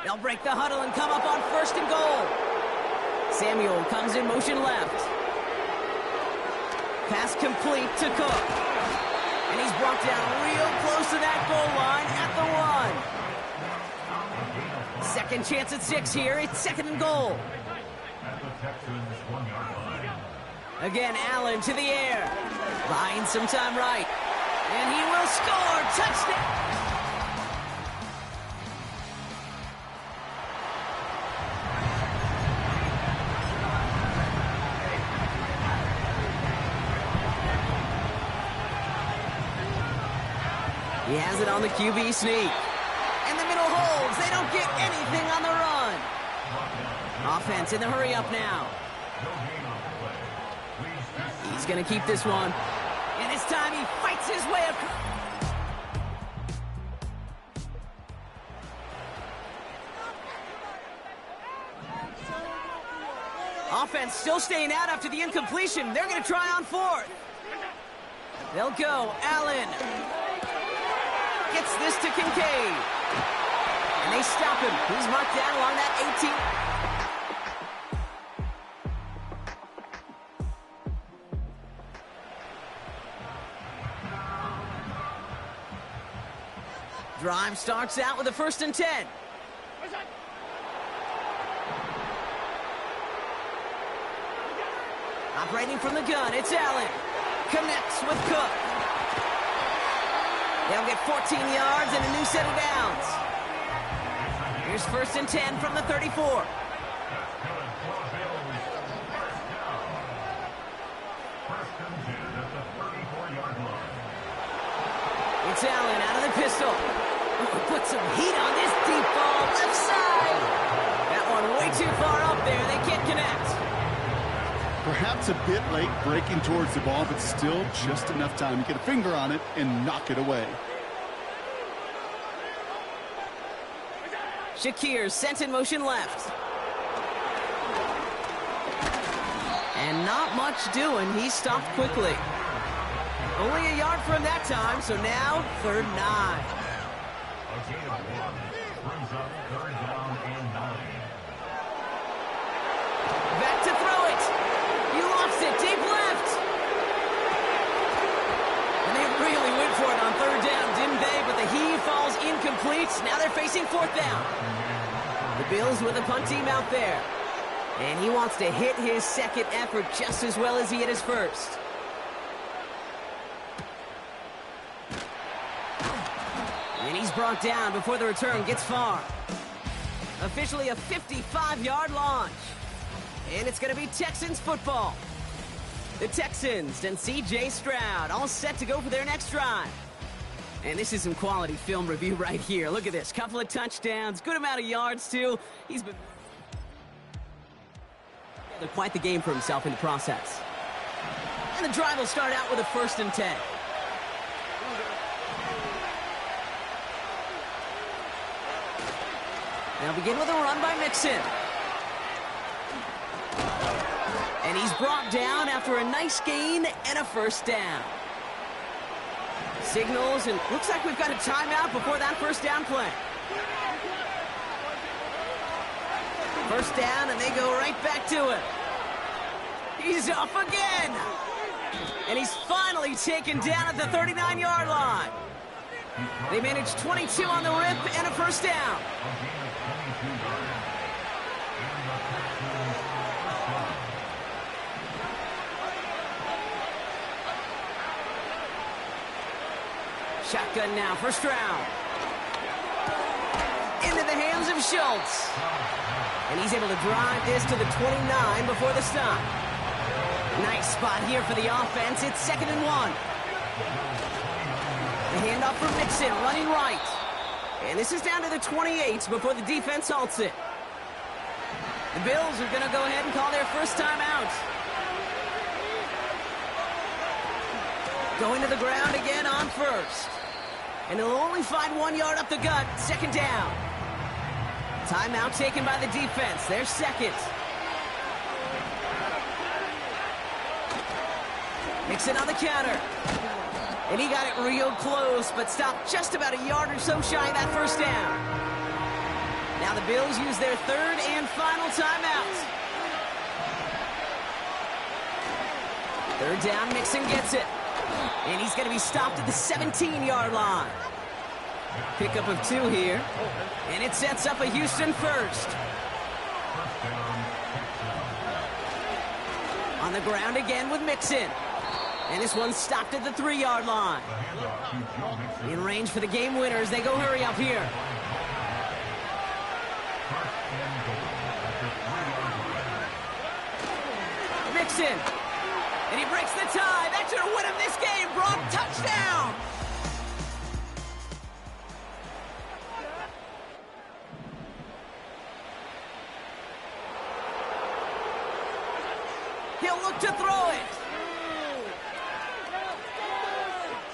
They'll break the huddle and come up on 1st and goal. Samuel comes in motion left. Pass complete to Cook. And he's brought down real close to that goal line at the 1. Second chance at 6 here. It's 2nd and goal. Again, Allen to the air. Buying some time right. And he will score. Touchdown. He has it on the QB sneak. And the middle holds. They don't get anything on the run. Offense in the hurry up now. He's going to keep this one. And this time he fights his way across. Offense still staying out after the incompletion. They're going to try on fourth. They'll go. Allen gets this to Kincaid. And they stop him. He's marked down along that 18. Drive starts out with a 1st and 10. Operating from the gun, it's Allen. Connects with Cook. They'll get 14 yards and a new set of downs. Here's 1st and 10 from the 34. It's Allen out of the pistol. Put some heat on this deep ball, left side. That one way too far up there. They can't connect. Perhaps a bit late breaking towards the ball, but still just enough time to get a finger on it and knock it away. Shakir sent in motion left. And not much doing. He stopped quickly. Only a yard for him that time, so now 3rd and 9. Back to throw it. He lost it deep left. And they really went for it on 3rd down, didn't they? But the heave falls incomplete. Now they're facing 4th down. The Bills with a punt team out there. And he wants to hit his 2nd effort just as well as he hit his 1st. And he's brought down before the return gets far. Officially a 55-yard launch. And it's going to be Texans football. The Texans and C.J. Stroud all set to go for their next drive. And this is some quality film review right here. Look at this. Couple of touchdowns. Good amount of yards, too. He's been quite the game for himself in the process. And the drive will start out with a 1st and 10. They'll begin with a run by Mixon. And he's brought down after a nice gain and a 1st down. Signals, and looks like we've got a timeout before that 1st down play. 1st down, and they go right back to it. He's off again. And he's finally taken down at the 39-yard line. They managed 22 on the rip and a 1st down. Shotgun now for Stroud. Into the hands of Schultz. And he's able to drive this to the 29 before the stop. Nice spot here for the offense. It's 2nd and 1. The handoff for Mixon, running right. And this is down to the 28 before the defense halts it. The Bills are going to go ahead and call their 1st timeout. Going to the ground again on 1st. And he'll only find 1 yard up the gut. 2nd down. Timeout taken by the defense. Their 2nd. Mixon on the counter. And he got it real close, but stopped just about a yard or so shy of that 1st down. Now the Bills use their 3rd and final timeout. 3rd down, Mixon gets it. And he's going to be stopped at the 17-yard line. Pickup of 2 here. And it sets up a Houston 1st. On the ground again with Mixon. And this one's stopped at the 3-yard line. In range for the game winners. They go hurry up here. Mixon. And he breaks the tie. That should have won him this game. Brock, touchdown. He'll look to throw it.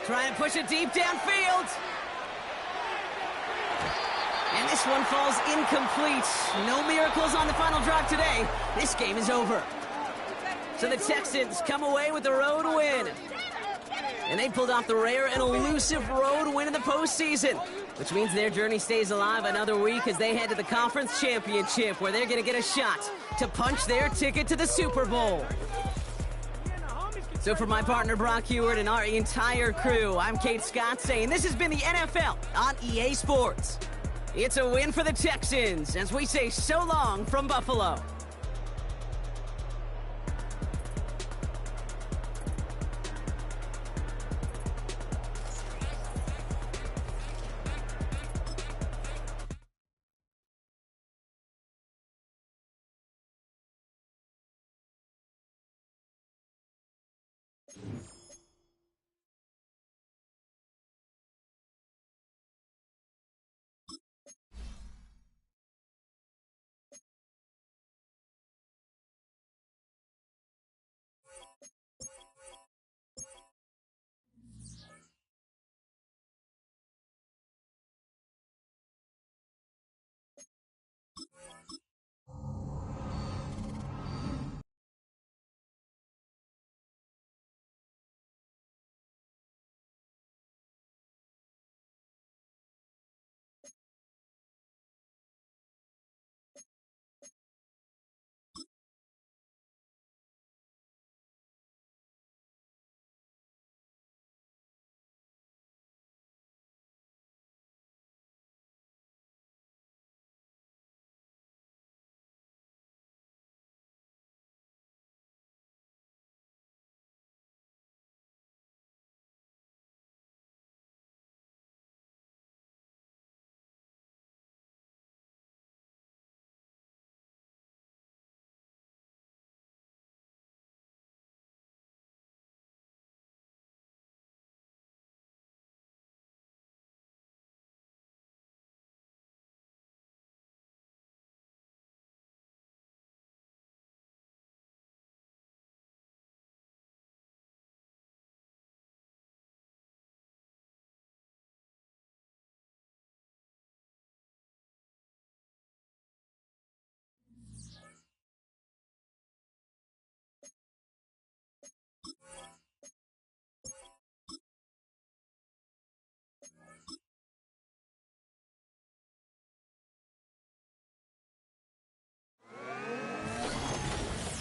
Trying to push it deep downfield. And This one falls incomplete. No miracles on the final drive today. This game is over. So the Texans come away with the road win. And they pulled off the rare and elusive road win in the postseason, which means their journey stays alive another week as they head to the conference championship, where they're going to get a shot to punch their ticket to the Super Bowl. So for my partner Brock Heward and our entire crew, I'm Kate Scott saying this has been the NFL on EA Sports. It's a win for the Texans as we say so long from Buffalo.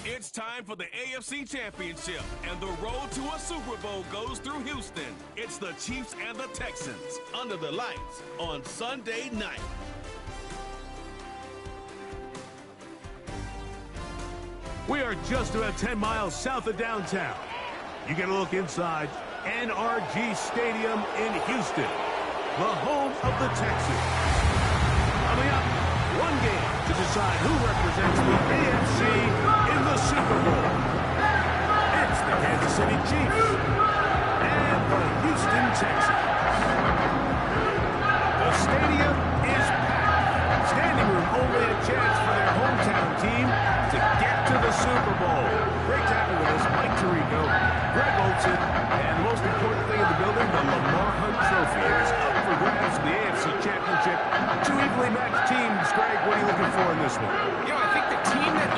It's time for the AFC Championship, and the road to a Super Bowl goes through Houston. It's the Chiefs and the Texans under the lights on Sunday night. We are just about 10 miles south of downtown. You get a look inside NRG Stadium in Houston, the home of the Texans. Coming up, one game to decide who represents the AFC in the Super Bowl. It's the Kansas City Chiefs and the Houston Texans. The stadium is packed. Standing room only a chance for their hometown team to get to the Super Bowl. Great to have you with us, Mike Tirico, Greg Olson, and most important thing in the building, the Lamar Hunt Trophy. It's up for grabs in the AFC Championship. Two evenly matched teams. Greg, what are you looking for in this one? You know, I think the team that...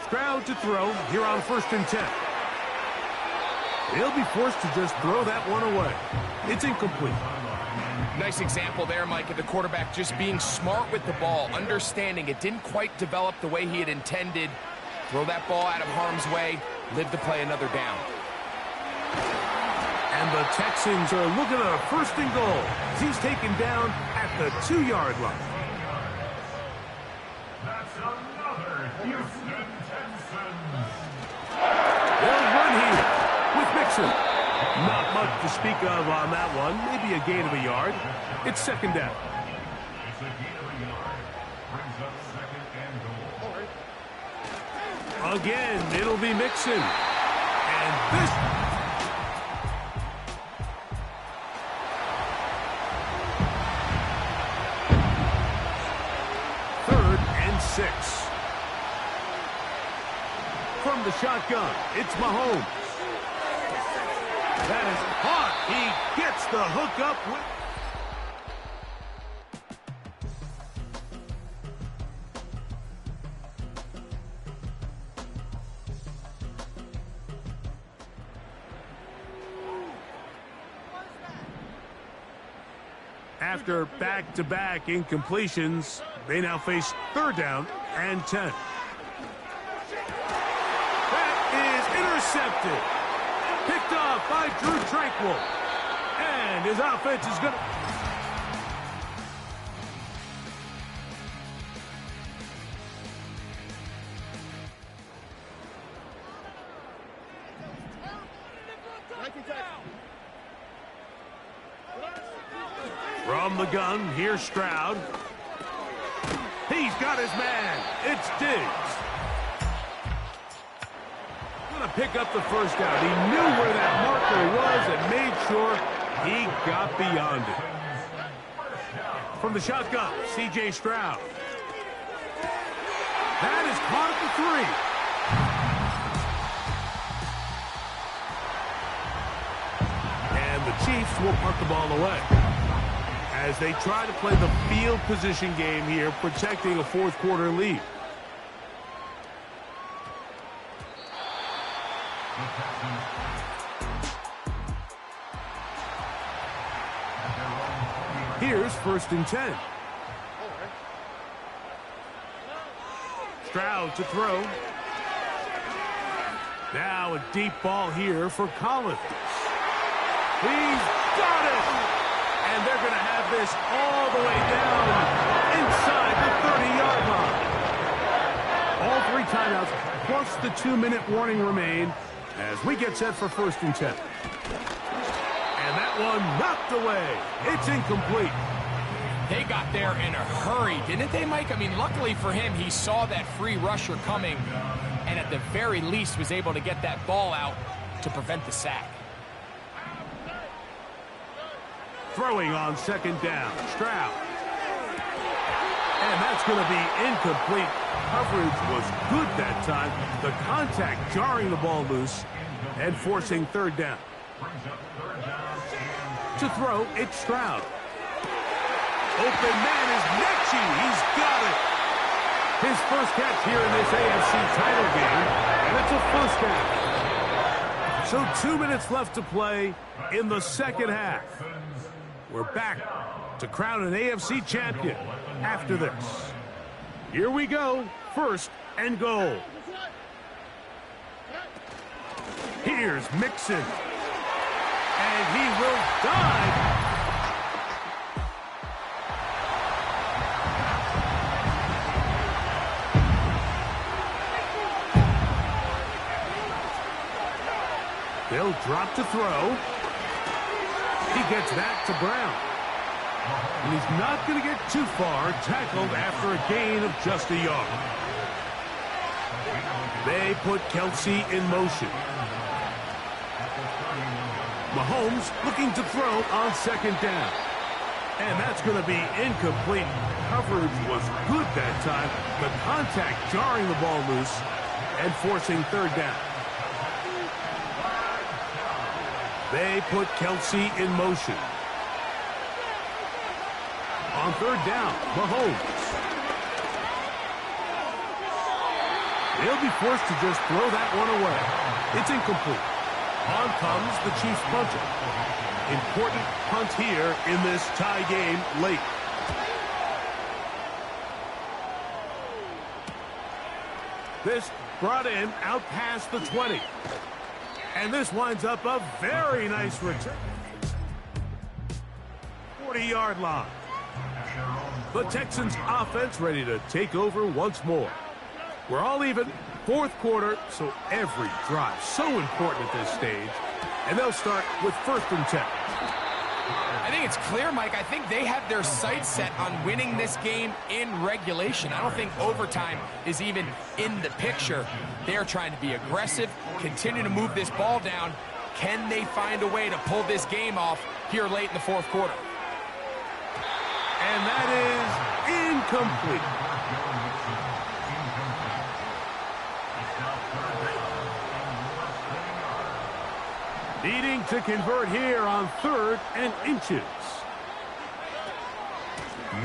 Stroud to throw here on 1st and 10. He'll be forced to just throw that one away. It's incomplete. Nice example there, Mike, of the quarterback just being smart with the ball, understanding it didn't quite develop the way he had intended. Throw that ball out of harm's way, live to play another down. And the Texans are looking at a 1st and goal. He's taken down at the 2-yard line. That's another Houston Texans. They'll run here with Mixon. Not much to speak of on that one. Maybe a gain of a yard. It's 2nd down. It's a gain of a yard. Brings up 2nd and goal. Again, it'll be Mixon. And this... from the shotgun. It's Mahomes. That is hot. He gets the hook up with... After back-to-back incompletions, they now face 3rd down and 10. That is intercepted. Picked off by Drew Tranquil. And his offense is going to... From the gun, here's Stroud. He's got his man. It's Diggs. Going to pick up the 1st down. He knew where that marker was and made sure he got beyond it. From the shotgun, C.J. Stroud. That is caught at the 3. And the Chiefs will punt the ball away as they try to play the field position game here, protecting a 4th quarter lead. Here's 1st and 10. Stroud to throw. Now a deep ball here for Collins. He's got it! And they're going to have this all the way down inside the 30-yard line. All 3 timeouts plus the 2-minute warning remain as we get set for 1st and 10. And that one knocked away. It's incomplete. They got there in a hurry, didn't they, Mike? I mean, luckily for him, he saw that free rusher coming and at the very least was able to get that ball out to prevent the sack. Throwing on 2nd down, Stroud. And that's going to be incomplete. Coverage was good that time. The contact jarring the ball loose and forcing 3rd down. To throw, it's Stroud. Open man is Mechie. He's got it. His 1st catch here in this AFC title game, and it's a 1st down. So 2 minutes left to play in the 2nd half. We're back to crown an AFC champion after this. Here we go. 1st and goal. Here's Mixon. And he will dive. They'll drop to throw. He gets that to Brown. And he's not going to get too far, tackled after a gain of just a yard. They put Kelsey in motion. Mahomes looking to throw on 2nd down. And that's going to be incomplete. Coverage was good that time. The contact jarring the ball loose and forcing 3rd down. They put Kelsey in motion. On 3rd down, Mahomes. They'll be forced to just throw that one away. It's incomplete. On comes the Chiefs punter. Important punt here in this tie game late. This brought in out past the 20. And this winds up a very nice return. 40-yard line. The Texans offense ready to take over once more. We're all even. 4th quarter, so every drive so important at this stage. And they'll start with 1st and 10. I think it's clear, Mike. I think they have their sights set on winning this game in regulation. I don't think overtime is even in the picture. They're trying to be aggressive, continue to move this ball down. Can they find a way to pull this game off here late in the 4th quarter? And that is incomplete. Needing to convert here on 3rd and inches.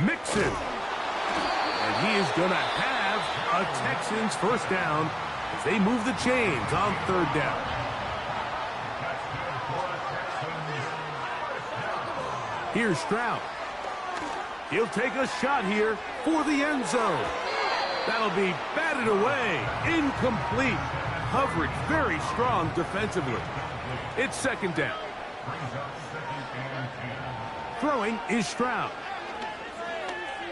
Mixon. And he is going to have a Texans first down as they move the chains on 3rd down. Here's Stroud. He'll take a shot here for the end zone. That'll be batted away. Incomplete. Coverage very strong defensively. It's 2nd down. Throwing is Stroud.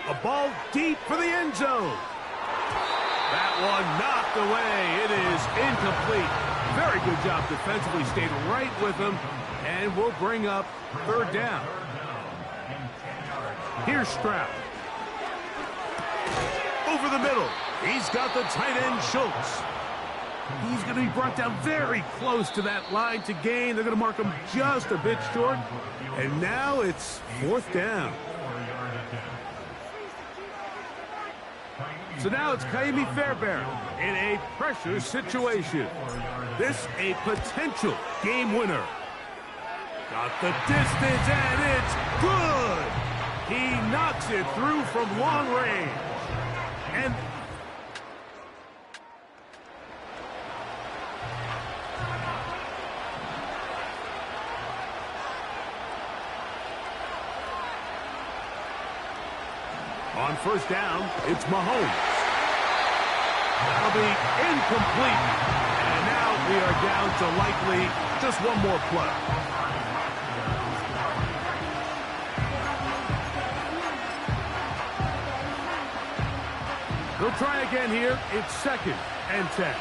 A ball deep for the end zone. That one knocked away. It is incomplete. Very good job defensively. Stayed right with him. And we'll bring up 3rd down. Here's Stroud. Over the middle. He's got the tight end, Schultz. He's going to be brought down very close to that line to gain. They're going to mark him just a bit short. And now it's 4th down. So now it's Kaimi Fairbairn in a pressure situation. This a potential game winner. Got the distance, and it's good. He knocks it through from long range. And on 1st down, it's Mahomes. That'll be incomplete. And now we are down to likely just one more play. They'll try again here. It's 2nd and 10.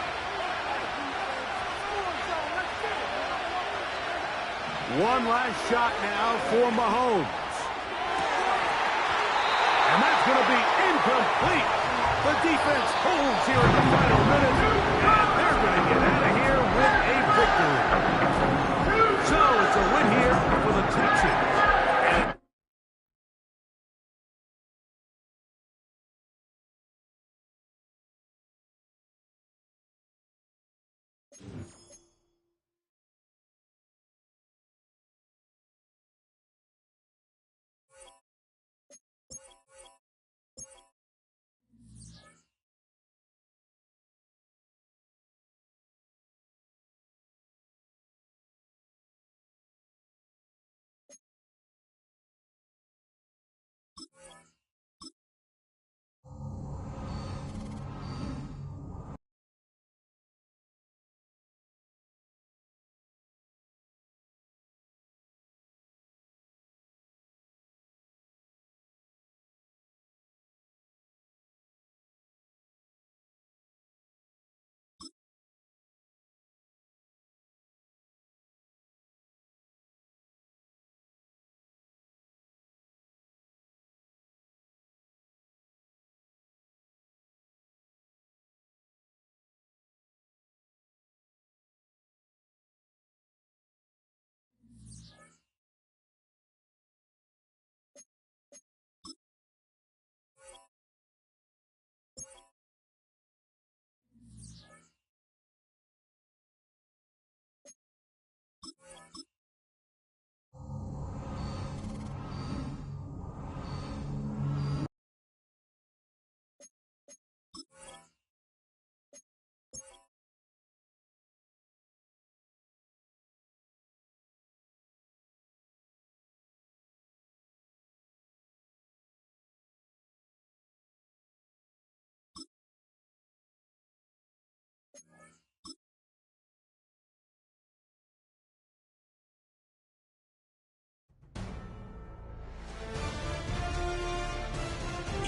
One last shot now for Mahomes. And that's going to be incomplete. The defense holds here in the final minutes, and they're going to get out of here with a victory. So it's a win here for the Texans.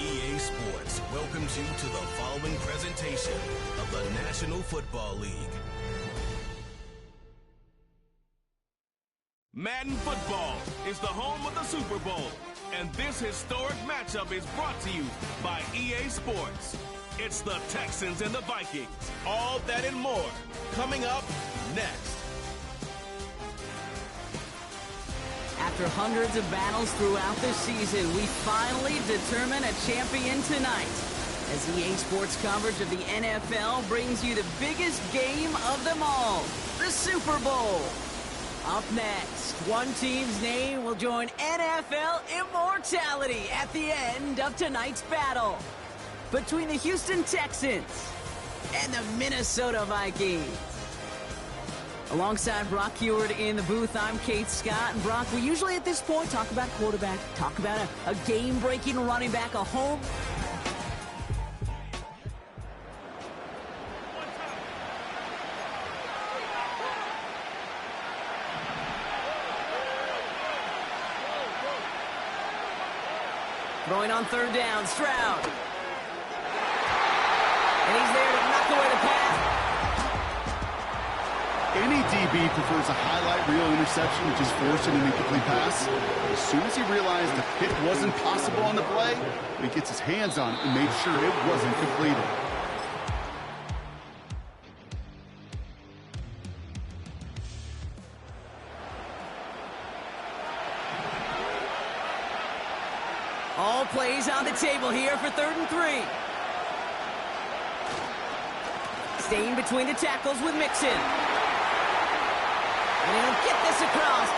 EA Sports welcomes you to the following presentation of the National Football League. Madden Football is the home of the Super Bowl, and this historic matchup is brought to you by EA Sports. It's the Texans and the Vikings. All that and more coming up next. After hundreds of battles throughout the season, we finally determine a champion tonight. As EA Sports coverage of the NFL brings you the biggest game of them all, the Super Bowl. Up next, one team's name will join NFL immortality at the end of tonight's battle between the Houston Texans and the Minnesota Vikings. Alongside Brock Heward in the booth, I'm Kate Scott. And Brock, we usually at this point talk about quarterback, talk about a game-breaking running back, a home. Throwing on third down, Stroud. And he's there to knock away the pass. Any DB prefers a highlight reel interception, which is forcing an incomplete pass. As soon as he realized the hit wasn't possible on the play, he gets his hands on it and made sure it wasn't completed. All plays on the table here for 3rd and 3. Staying between the tackles with Mixon. And he'll get this across.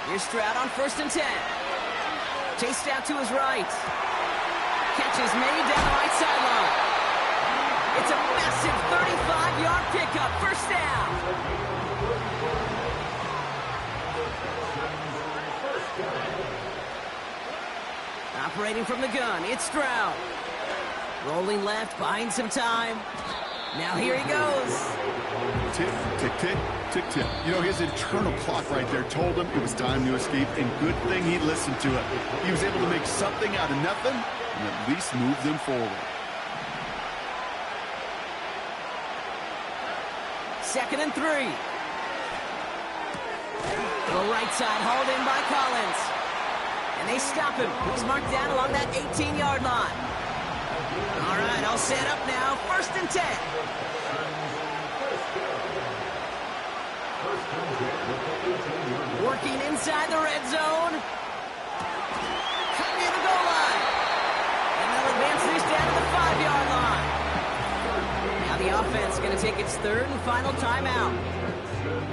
Here's Stroud on 1st and 10. Chased out to his right. Catches made down the right sideline. It's a massive 35-yard pickup. 1st down. Operating from the gun, it's Stroud. Rolling left, buying some time. Now here he goes. Tick, tick, tick, tick, tick. You know, his internal clock right there told him it was time to escape, and good thing he listened to it. He was able to make something out of nothing and at least move them forward. 2nd and 3. The right side hauled in by Collins. And they stop him. He's marked down along that 18-yard line. All right, all set up now. 1st and 10. Working inside the red zone. Cut near the goal line. And they'll advance this down to the 5-yard line. Now the offense is going to take its 3rd and final timeout.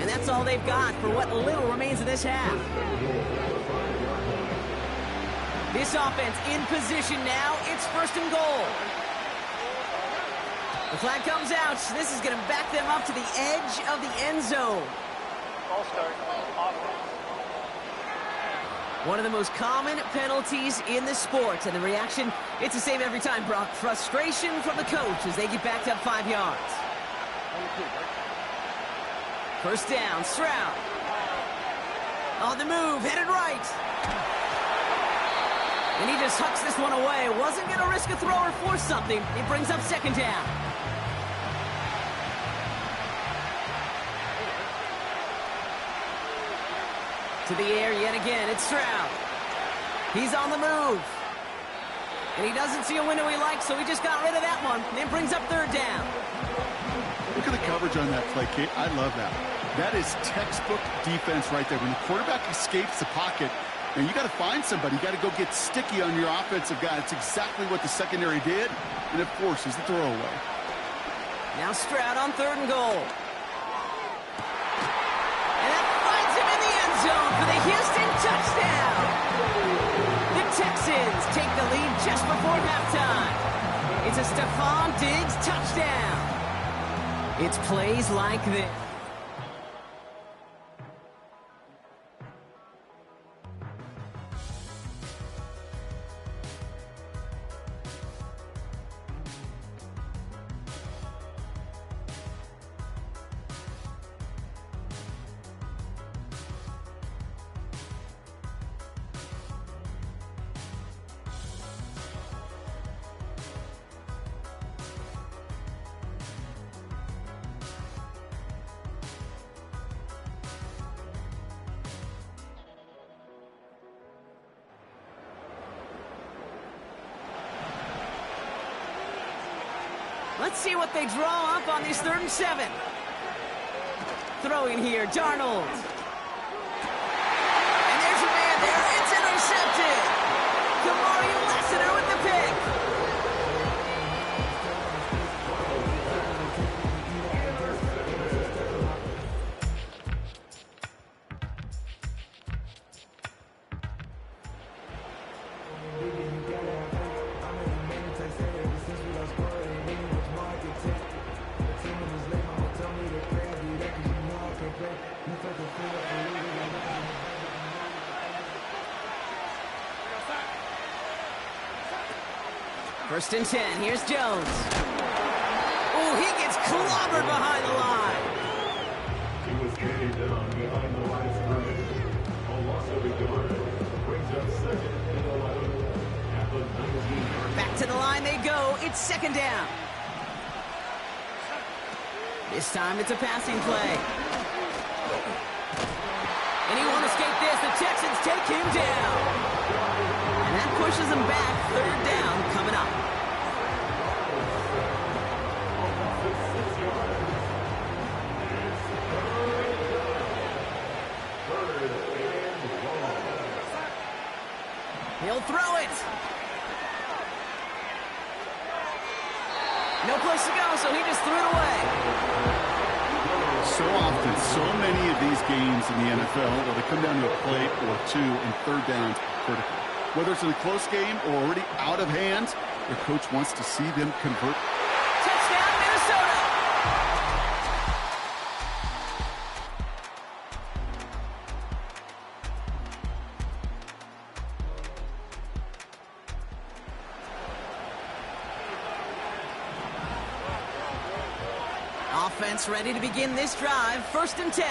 And that's all they've got for what little remains of this half. This offense in position now. It's 1st and goal. The flag comes out. This is going to back them up to the edge of the end zone. One of the most common penalties in the sport. And the reaction, it's the same every time, Brock. Frustration from the coach as they get backed up 5 yards. 1st down, Stroud. On the move, headed right. And he just hucks this one away. Wasn't going to risk a throw or force something. It brings up 2nd down. To the air yet again. It's Stroud. He's on the move. And he doesn't see a window he likes, so he just got rid of that one. And it brings up 3rd down. Look at the coverage on that play, Kate. I love that. That is textbook defense right there. When the quarterback escapes the pocket, and you got to find somebody. You got to go get sticky on your offensive guy. It's exactly what the secondary did, and it forces the throwaway. Now Stroud on 3rd and goal. And that finds him in the end zone for the Houston touchdown. The Texans take the lead just before halftime. It's a Stephon Diggs touchdown. It's plays like this. Let's see what they draw up on this 3rd and 7. throwing here. Darnold. And there's a man there. It's intercepted. Kamari Lassiter with the pick. First and 10. Here's Jones. Oh, he gets clobbered behind the line. He was carried down behind the line of scrimmage. A loss of a yard brings up second and 11 at the 19-yard. Back to the line they go. It's second down. This time it's a passing play. And he won't escape this. The Texans take him down. And that pushes him back. Third down coming up. He'll throw it. No place to go, so he just threw it away. So often, so many of these games in the NFL, where they come down to a play or two and third downs are critical. Whether it's in a close game or already out of hand, their coach wants to see them convert. Touchdown, Minnesota! Offense ready to begin this drive. First and 10.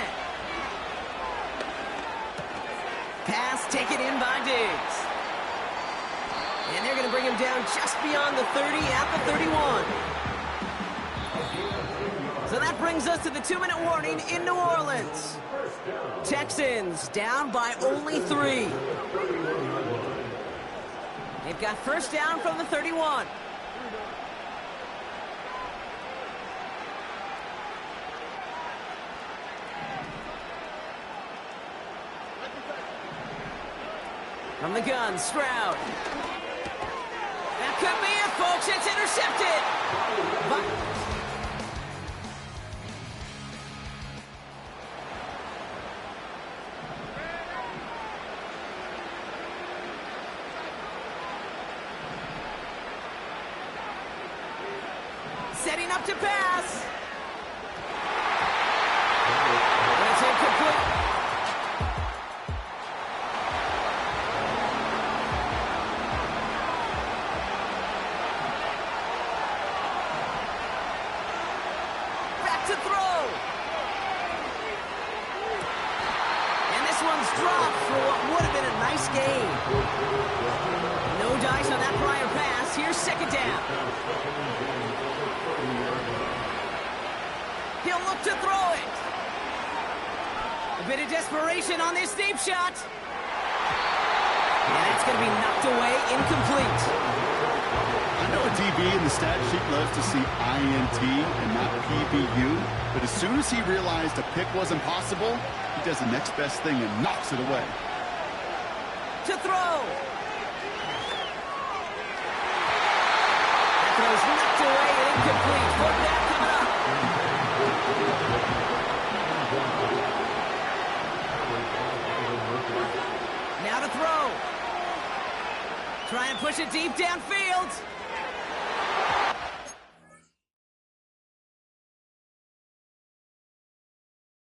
Pass taken in by Diggs. And they're going to bring him down just beyond the 30 at the 31. So that brings us to the 2-minute warning in New Orleans. Texans down by only 3. They've got first down from the 31. From the gun, Stroud. That could be it, folks. It's intercepted. Setting up to pass. That's incomplete. To throw. And this one's dropped for what would have been a nice gain. No dice on that prior pass. Here's second down. He'll look to throw it. A bit of desperation on this deep shot. And it's going to be knocked away, incomplete. I know a DB in the stat sheet loves to see INT and not PBU, but as soon as he realized a pick wasn't possible, he does the next best thing and knocks it away. To throw. That throw's knocked away and incomplete. Fourth down coming up. Now to throw. Try and push it deep downfield.